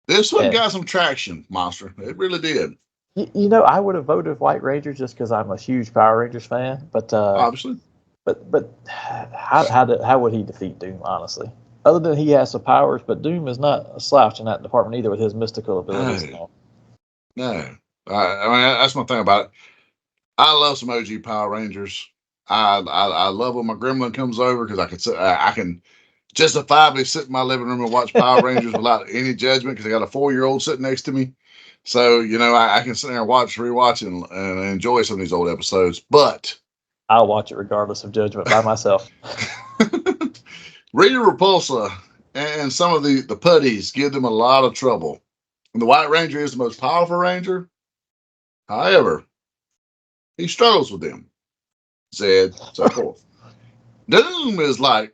This one got some traction, Monster. It really did. You know, I would have voted White Ranger just because I'm a huge Power Rangers fan, but obviously. But how would he defeat Doom, honestly? Other than he has some powers, but Doom is not a slouch in that department either with his mystical abilities. No. I mean, that's my thing about it. I love some OG Power Rangers. I love when my gremlin comes over because I can justifiably sit in my living room and watch Power Rangers without any judgment because I got a 4-year-old sitting next to me. So, you know, I can sit there and rewatch and enjoy some of these old episodes. But I'll watch it regardless of judgment by myself. Rita Repulsa and some of the putties give them a lot of trouble. And the White Ranger is the most powerful Ranger. However, he struggles with them. Zed, so forth. Doom is like,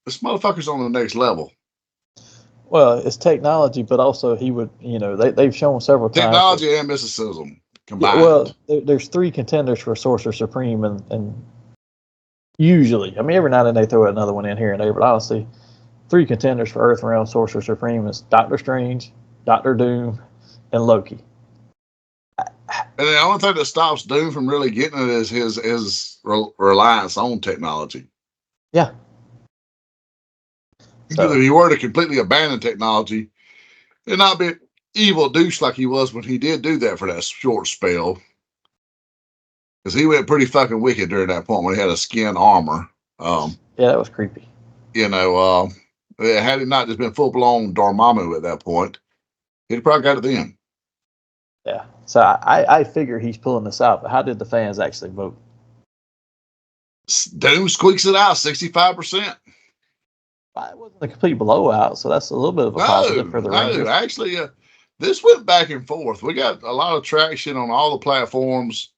this motherfucker's on the next level. Well, it's technology, but also he would, you know, they've shown several times. Technology and mysticism combined. Yeah, well, there's 3 contenders for Sorcerer Supreme, and usually, I mean, every now and then they throw another one in here and there, but honestly, 3 contenders for Earthrealm Sorcerer Supreme is Doctor Strange, Doctor Doom, and Loki. And the only thing that stops Doom from really getting it is his reliance on technology. Yeah. So, if he were to completely abandon technology and not be an evil douche like he was when he did do that for that short spell, because he went pretty fucking wicked during that point when he had a skin armor. Yeah, that was creepy. You know, had it not just been full blown Dormammu at that point, he'd probably got it then. Yeah. So I figure he's pulling this out, but how did the fans actually vote? Doom squeaks it out, 65%. It wasn't a complete blowout, so that's a little bit of a positive for the Rangers. No, actually, this went back and forth. We got a lot of traction on all the platforms.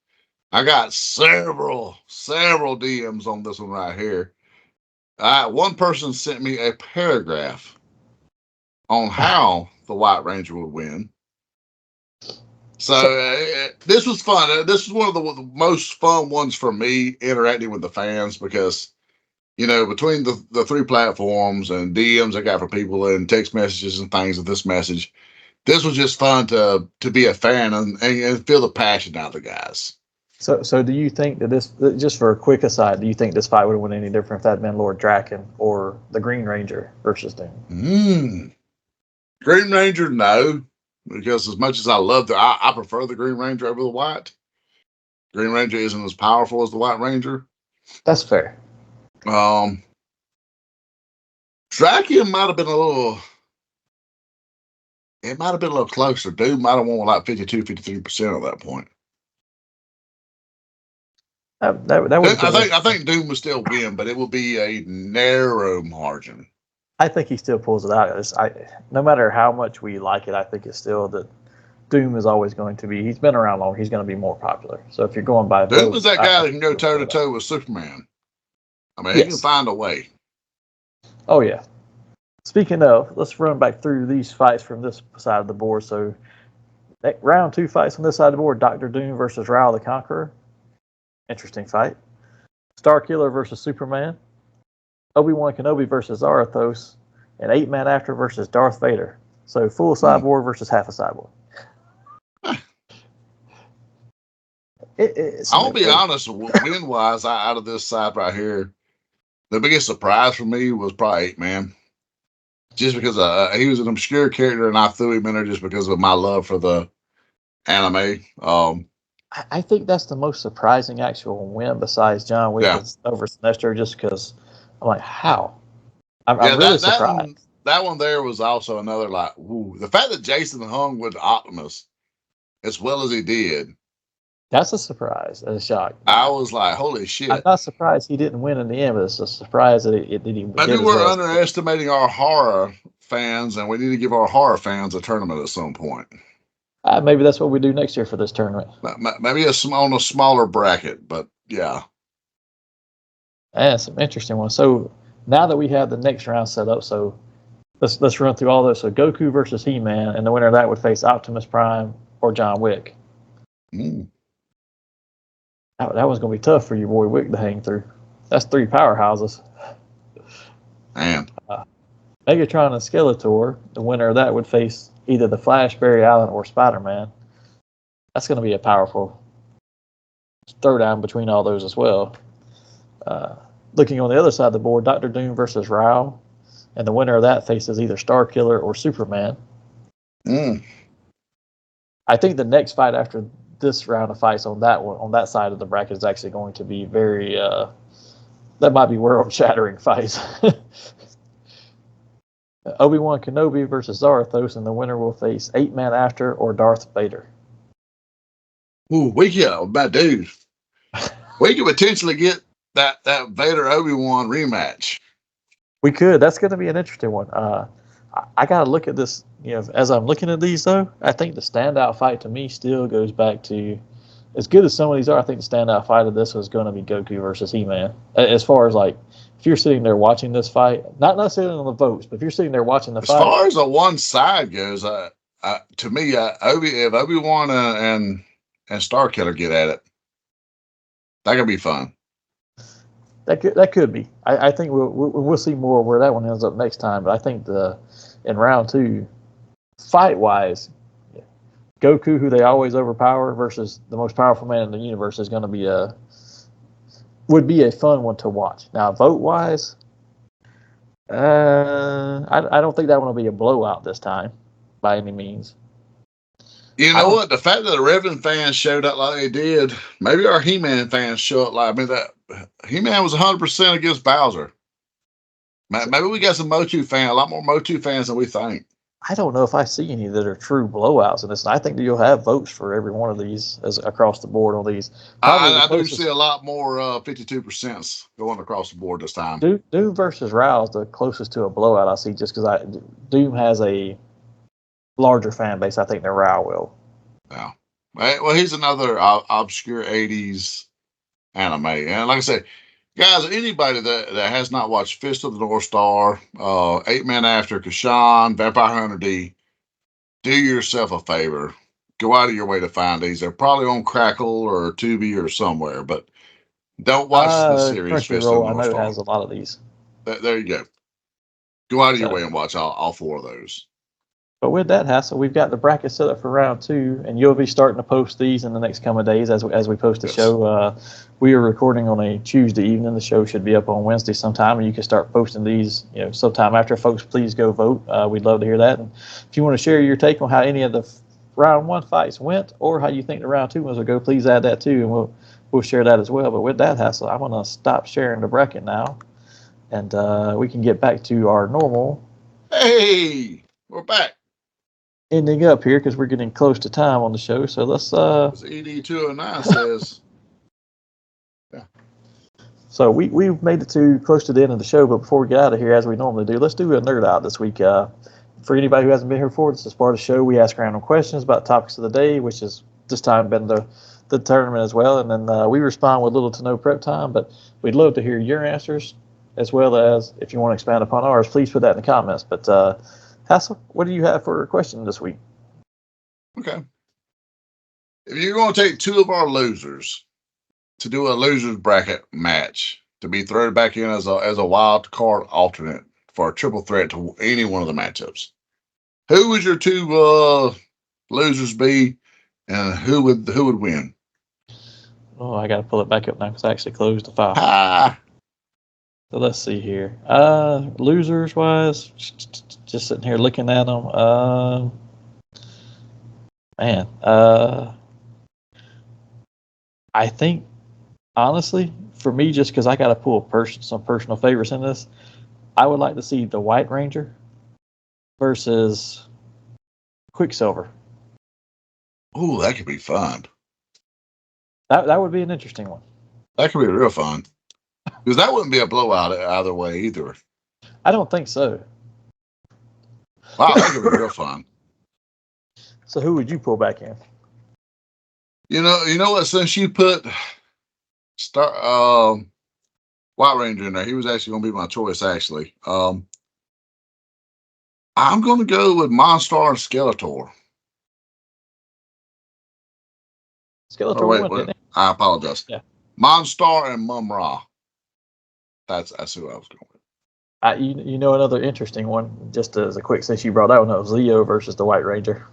I got several DMs on this one right here. One person sent me a paragraph on how the White Ranger would win. So this was fun. This was one of the most fun ones for me interacting with the fans because, you know, between the 3 platforms and DMs I got from people and text messages and things of this message, this was just fun to be a fan and feel the passion out of the guys. So do you think that this, just for a quick aside, do you think this fight would have went any different if that had been Lord Draken or the Green Ranger versus Doom? Green Ranger, no. Because as much as I love I prefer the Green Ranger over the White. Green Ranger isn't as powerful as the White Ranger. That's fair. Draken might have been a little. It might have been a little closer. Doom might have won like 52-53% at that point. I think Doom would still win, but it will be a narrow margin. I think he still pulls it out. No matter how much we like it, I think it's still that Doom is always going to be. He's been around long. He's going to be more popular. So if you're going by Doom is that guy that can go toe to toe with Superman. I mean, he can find a way. Oh yeah. Speaking of, let's run back through these fights from this side of the board. So, round 2 fights on this side of the board: Dr. Doom versus Rao the Conqueror. Interesting fight. Starkiller versus Superman. Obi-Wan Kenobi versus Zarathos, and 8 Man After versus Darth Vader. So full cyborg versus half a cyborg. I'll be honest, win-wise, out of this side right here, the biggest surprise for me was probably 8 Man. Just because he was an obscure character and I threw him in there just because of my love for the anime. I think that's the most surprising actual win besides John Wick Yeah. is over Sinestro, just because I'm like, how? I'm Yeah, really that surprised. one, that one there was also another like, ooh, the fact that Jason hung with Optimus as well as he did, That's a surprise and a shock. I was like, holy I'm shit. not surprised he didn't win in the end, but it's a surprise that he Maybe did as we're well. underestimating our horror fans, and we need to give our horror fans a tournament at some point. Maybe that's what we do next year for this tournament. Maybe on a smaller bracket, but yeah. Yeah, some interesting ones. So now that we have the next round set up, so let's run through all those. So Goku versus He-Man, and the winner of that would face Optimus Prime or John Wick. Mm. That one's going to be tough for your boy Wick to hang through. That's 3 powerhouses. Man. Megatron and Skeletor, the winner of that would face either the Flash, Barry Allen, or Spider-Man. That's going to be a powerful throwdown between all those as well. Looking on the other side of the board, Dr. Doom versus Rao, and the winner of that faces either Starkiller or Superman. Mm. I think the next fight after this round of fights on that side of the bracket is actually going to be very that might be world-shattering fights. Obi-Wan Kenobi versus Zarathos, and the winner will face 8-Man After or Darth Vader. Ooh, my dude. We could potentially get that Vader Obi-Wan rematch. We could. That's going to be an interesting one. I got to look at this. As I'm looking at these, though, I think the standout fight to me still goes back to, as good as some of these are, I think the standout fight of this was going to be Goku versus He-Man. As far as like, if you're sitting there watching this fight, not necessarily on the votes, but if you're sitting there watching the fight. As far as the one side goes, to me, if Obi-Wan and Starkiller get at it, that could be fun. That could be. I think we'll see more where that one ends up next time. But I think in round 2, fight wise, Goku, who they always overpower, versus the most powerful man in the universe is going to would be a fun one to watch. Now, vote wise, I don't think that one will be a blowout this time, by any means. You know what? The fact that the Revan fans showed up like they did, maybe our He-Man fans show up like, that He-Man was 100% against Bowser. Maybe we got some Motu fans, a lot more Motu fans than we think. I don't know if I see any that are true blowouts in this. I think that you'll have votes for every one of these as across the board on these. I do see a lot more 52% going across the board this time. Doom versus Rao is the closest to a blowout I see, just because Doom has a larger fan base, I think, than Rao will. Yeah. Well, he's another obscure 80s anime. And like I said, guys, anybody that has not watched Fist of the North Star, 8-Man After, Kashan, Vampire Hunter D, do yourself a favor. Go out of your way to find these. They're probably on Crackle or Tubi or somewhere, but don't watch the series Fist of the North Star. I know has a lot of these. There you go. Go out of your way and watch all 4 of those. But with that, Hassel, we've got the bracket set up for round 2, and you'll be starting to post these in the next coming days as we post the show. We are recording on a Tuesday evening. The show should be up on Wednesday sometime, and you can start posting these sometime after. Folks, please go vote. We'd love to hear that. And if you want to share your take on how any of the round 1 fights went or how you think the round 2 ones will go, please add that too, and we'll share that as well. But with that, Hassel, I'm going to stop sharing the bracket now, and we can get back to our normal. Hey, we're back. Ending up here because we're getting close to time on the show. So let's. As ED209 says. Yeah. So we've made it to close to the end of the show, but before we get out of here, as we normally do, let's do a nerd out this week. For anybody who hasn't been here before, this is part of the show. We ask random questions about topics of the day, which has this time been the tournament as well, and then we respond with little to no prep time. But we'd love to hear your answers, as well as if you want to expand upon ours, please put that in the comments. But Hassel, what do you have for a question this week? Okay. If you're going to take 2 of our losers to do a losers bracket match to be thrown back in as a wild card alternate for a triple threat to any one of the matchups, who would your 2 losers be, and who would win? Oh, I got to pull it back up now because I actually closed the file. So let's see here. Losers wise, just sitting here looking at them. I think, honestly, for me, just because I got to pull some personal favorites in this, I would like to see the White Ranger versus Quicksilver. Ooh, that could be fun. That would be an interesting one. That could be real fun. Because that wouldn't be a blowout either way either. I don't think so. Wow, that could be real fun. So who would you pull back in? You know what? Since you put White Ranger in there, he was actually going to be my choice. Actually, I'm going to go with Monstar and Skeletor. Skeletor Oh wait, won, didn't he? I apologize. Yeah. Monstar and Mum-Ra. That's who I was going with. You know another interesting one, just as a quick, since you brought that one up, was Leo versus the White Ranger.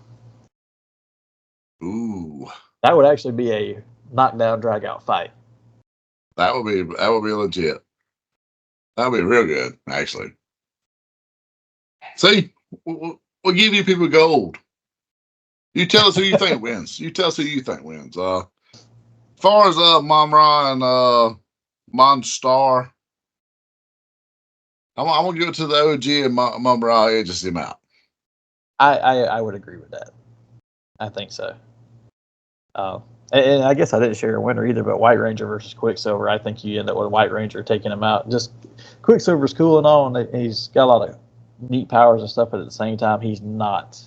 Ooh, That would actually be a knockdown, drag out fight. that would be legit. That would be real good, actually. See, we'll give you people gold. You tell us who you think wins. You tell us who you think wins. As far as Mum-Ra and Monstar, I'm gonna go to the OG and Mum-Ra edges him out. I would agree with that. I think so. And I guess I didn't share a winner either, but White Ranger versus Quicksilver, I think you end up with White Ranger taking him out. Just Quicksilver's cool and all, and he's got a lot of neat powers and stuff, but at the same time, he's not.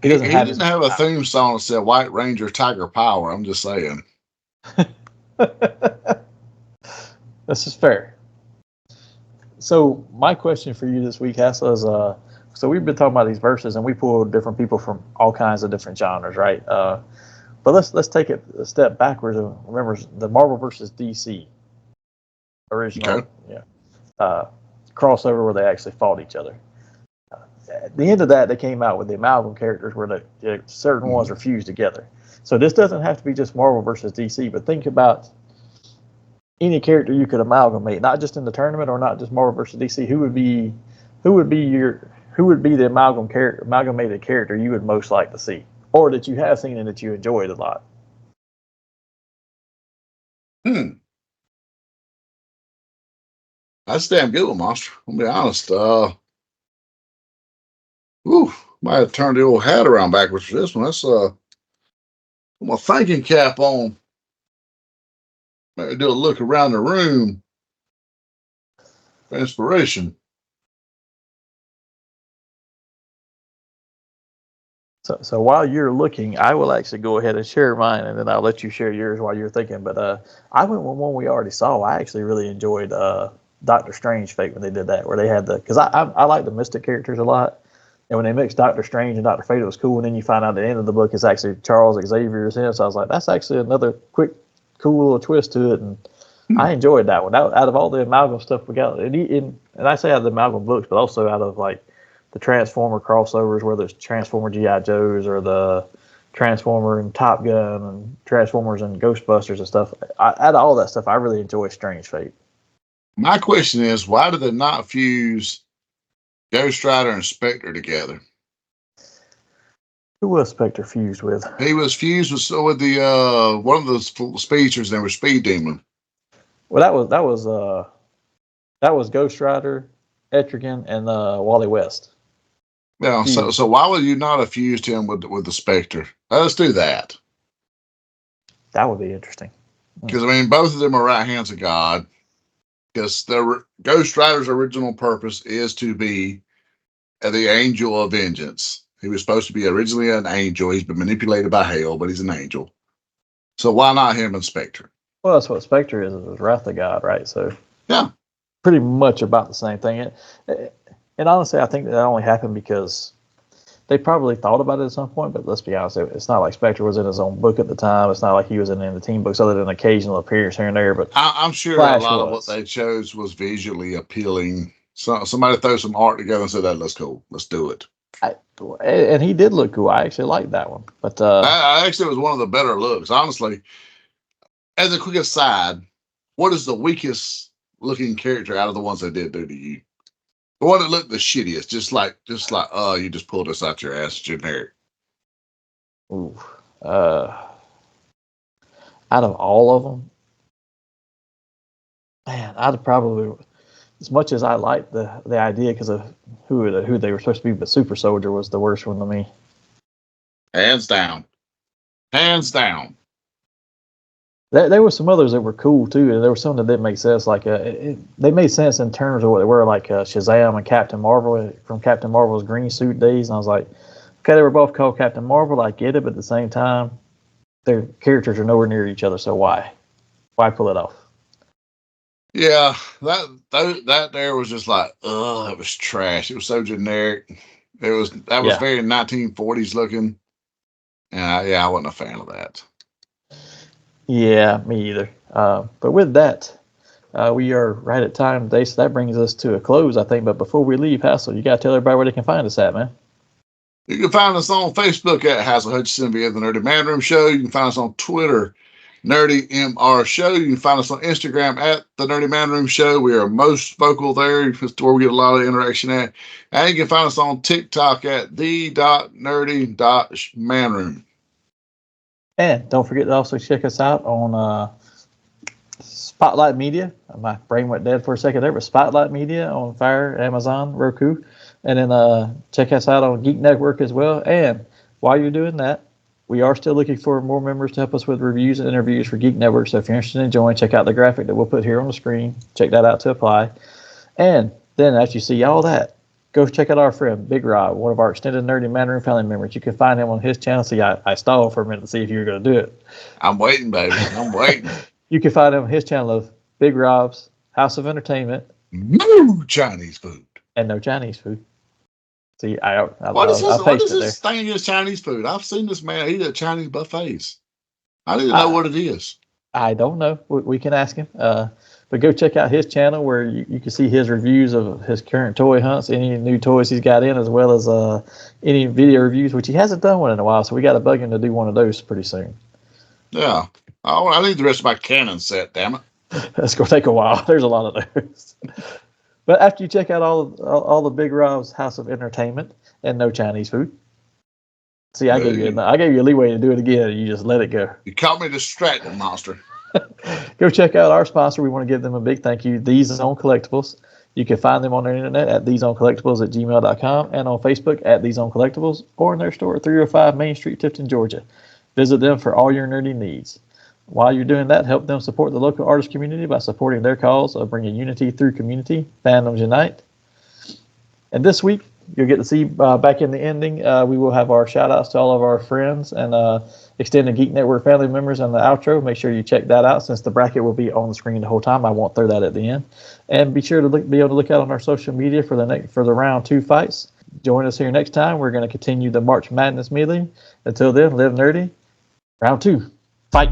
He didn't have a theme song that said White Ranger Tiger Power. I'm just saying. This is fair. So my question for you this week, Hassel, is so we've been talking about these verses, and we pulled different people from all kinds of different genres, right? But let's take it a step backwards and remember the Marvel versus DC original, crossover where they actually fought each other. At the end of that, they came out with the amalgam characters where certain ones are fused together. So this doesn't have to be just Marvel versus DC, but think about any character you could amalgamate, not just in the tournament or not just Marvel versus DC. Who would be the amalgamated character you would most like to see, or that you have seen and that you enjoyed a lot? That's a damn good one, Monster. I'll be honest. Might have turned the old hat around backwards for this one. That's put my thinking cap on. Maybe do a look around the room for inspiration. So while you're looking, I will actually go ahead and share mine, and then I'll let you share yours while you're thinking. But I went with one we already saw. I actually really enjoyed Doctor Strange Fate when they did that, where they had because I like the Mystic characters a lot, and when they mixed Doctor Strange and Doctor Fate, it was cool. And then you find out at the end of the book is actually Charles Xavier's him. So I was like, that's actually another quick, cool little twist to it, and I enjoyed that one. Out of all the amalgam stuff we got, and I say out of the amalgam books, but also out of like the Transformer crossovers, whether it's Transformer G.I. Joes or the Transformer and Top Gun and Transformers and Ghostbusters and stuff. Out of all that stuff, I really enjoy Strange Fate. My question is, why did they not fuse Ghost Rider and Spectre together? Who was Spectre fused with? He was fused with the one of the speedsters. They were Speed Demon. Well, that was Ghost Rider, Etrigan, and Wally West. Yeah. So why would you not have fused him with the Spectre? Let's do that. That would be interesting. Because I mean, both of them are right hands of God. Because Ghost Rider's original purpose is to be the angel of vengeance. He was supposed to be originally an angel. He's been manipulated by hell, but he's an angel. So why not him and Spectre? Well, that's what Spectre is Wrath of God, right? So yeah, pretty much about the same thing. And honestly, I think that only happened because they probably thought about it at some point, but let's be honest, it's not like Spectre was in his own book at the time. It's not like he was in the team books other than an occasional appearance here and there. But I'm sure Flash a lot of what they chose was visually appealing. So somebody threw some art together and said, "That's cool. Let's do it." And he did look cool. I actually liked that one. But I actually was one of the better looks, honestly. As a quick aside, what is the weakest looking character out of the ones they did do to you? The one that looked the shittiest, just like, you just pulled this out your ass, generic. I out of all of them, man, I'd probably, as much as I liked the idea because of who they were supposed to be, but Super Soldier was the worst one to me. Hands down. Hands down. There were some others that were cool too, and there were some that didn't make sense. Like they made sense in terms of what they were, like Shazam and Captain Marvel from Captain Marvel's green suit days. And I was like, okay, they were both called Captain Marvel. I get it, but at the same time, their characters are nowhere near each other. So why pull it off? Yeah, that there was just like, oh, it was trash. It was so generic. Was very 1940s looking, and I wasn't a fan of that. Yeah, me either. But with that, we are right at time today, so that brings us to a close, I think. But before we leave, Hassel, you got to tell everybody where they can find us at, man. You can find us on Facebook at Hassel Hutchinson via the Nerdy Manroom Show. You can find us on Twitter, Nerdy MR Show. You can find us on Instagram at the Nerdy Manroom Show. We are most vocal there. It's where we get a lot of interaction at. And you can find us on TikTok at the.nerdy.manroom. And don't forget to also check us out on Spotlight Media. My brain went dead for a second there, but Spotlight Media on Fire, Amazon, Roku. And then check us out on Geek Network as well. And while you're doing that, we are still looking for more members to help us with reviews and interviews for Geek Network. So if you're interested in joining, check out the graphic that we'll put here on the screen. Check that out to apply. And then as you see all that, go check out our friend, Big Rob, one of our extended Nerdy Manroom family members. You can find him on his channel. See, I stalled for a minute to see if you were going to do it. I'm waiting, baby. I'm waiting. You can find him on his channel of Big Rob's House of Entertainment. No Chinese food. And no Chinese food. See, what is this thing against Chinese food? I've seen this man eat at Chinese buffets. I need to know what it is. I don't know. We can ask him. But go check out his channel where you can see his reviews of his current toy hunts, any new toys he's got in, as well as any video reviews, which he hasn't done one in a while. So we got to bug him to do one of those pretty soon. Yeah. Oh, I need the rest of my Canon set, damn it. That's going to take a while. There's a lot of those. But after you check out all the Big Rob's House of Entertainment and no Chinese food. See, I gave you a leeway to do it again. And you just let it go. You caught me distracted, monster. Go check out our sponsor. We want to give them a big thank you, These Zone Collectibles. You can find them on their internet at thesezonecollectibles@gmail.com and on Facebook at These Zone Collectibles or in their store at 305 Main Street, Tifton, Georgia. Visit them for all your nerdy needs. While you're doing that, help them support the local artist community by supporting their cause of bringing unity through community. Fandoms Unite. And this week, you'll get to see back in the ending, we will have our shout outs to all of our friends and Extended Geek Network family members in the outro. Make sure you check that out since the bracket will be on the screen the whole time. I won't throw that at the end. And be sure to be able to look out on our social media for the round 2 fights. Join us here next time. We're going to continue the March Madness melee. Until then, live nerdy. Round 2. Fight.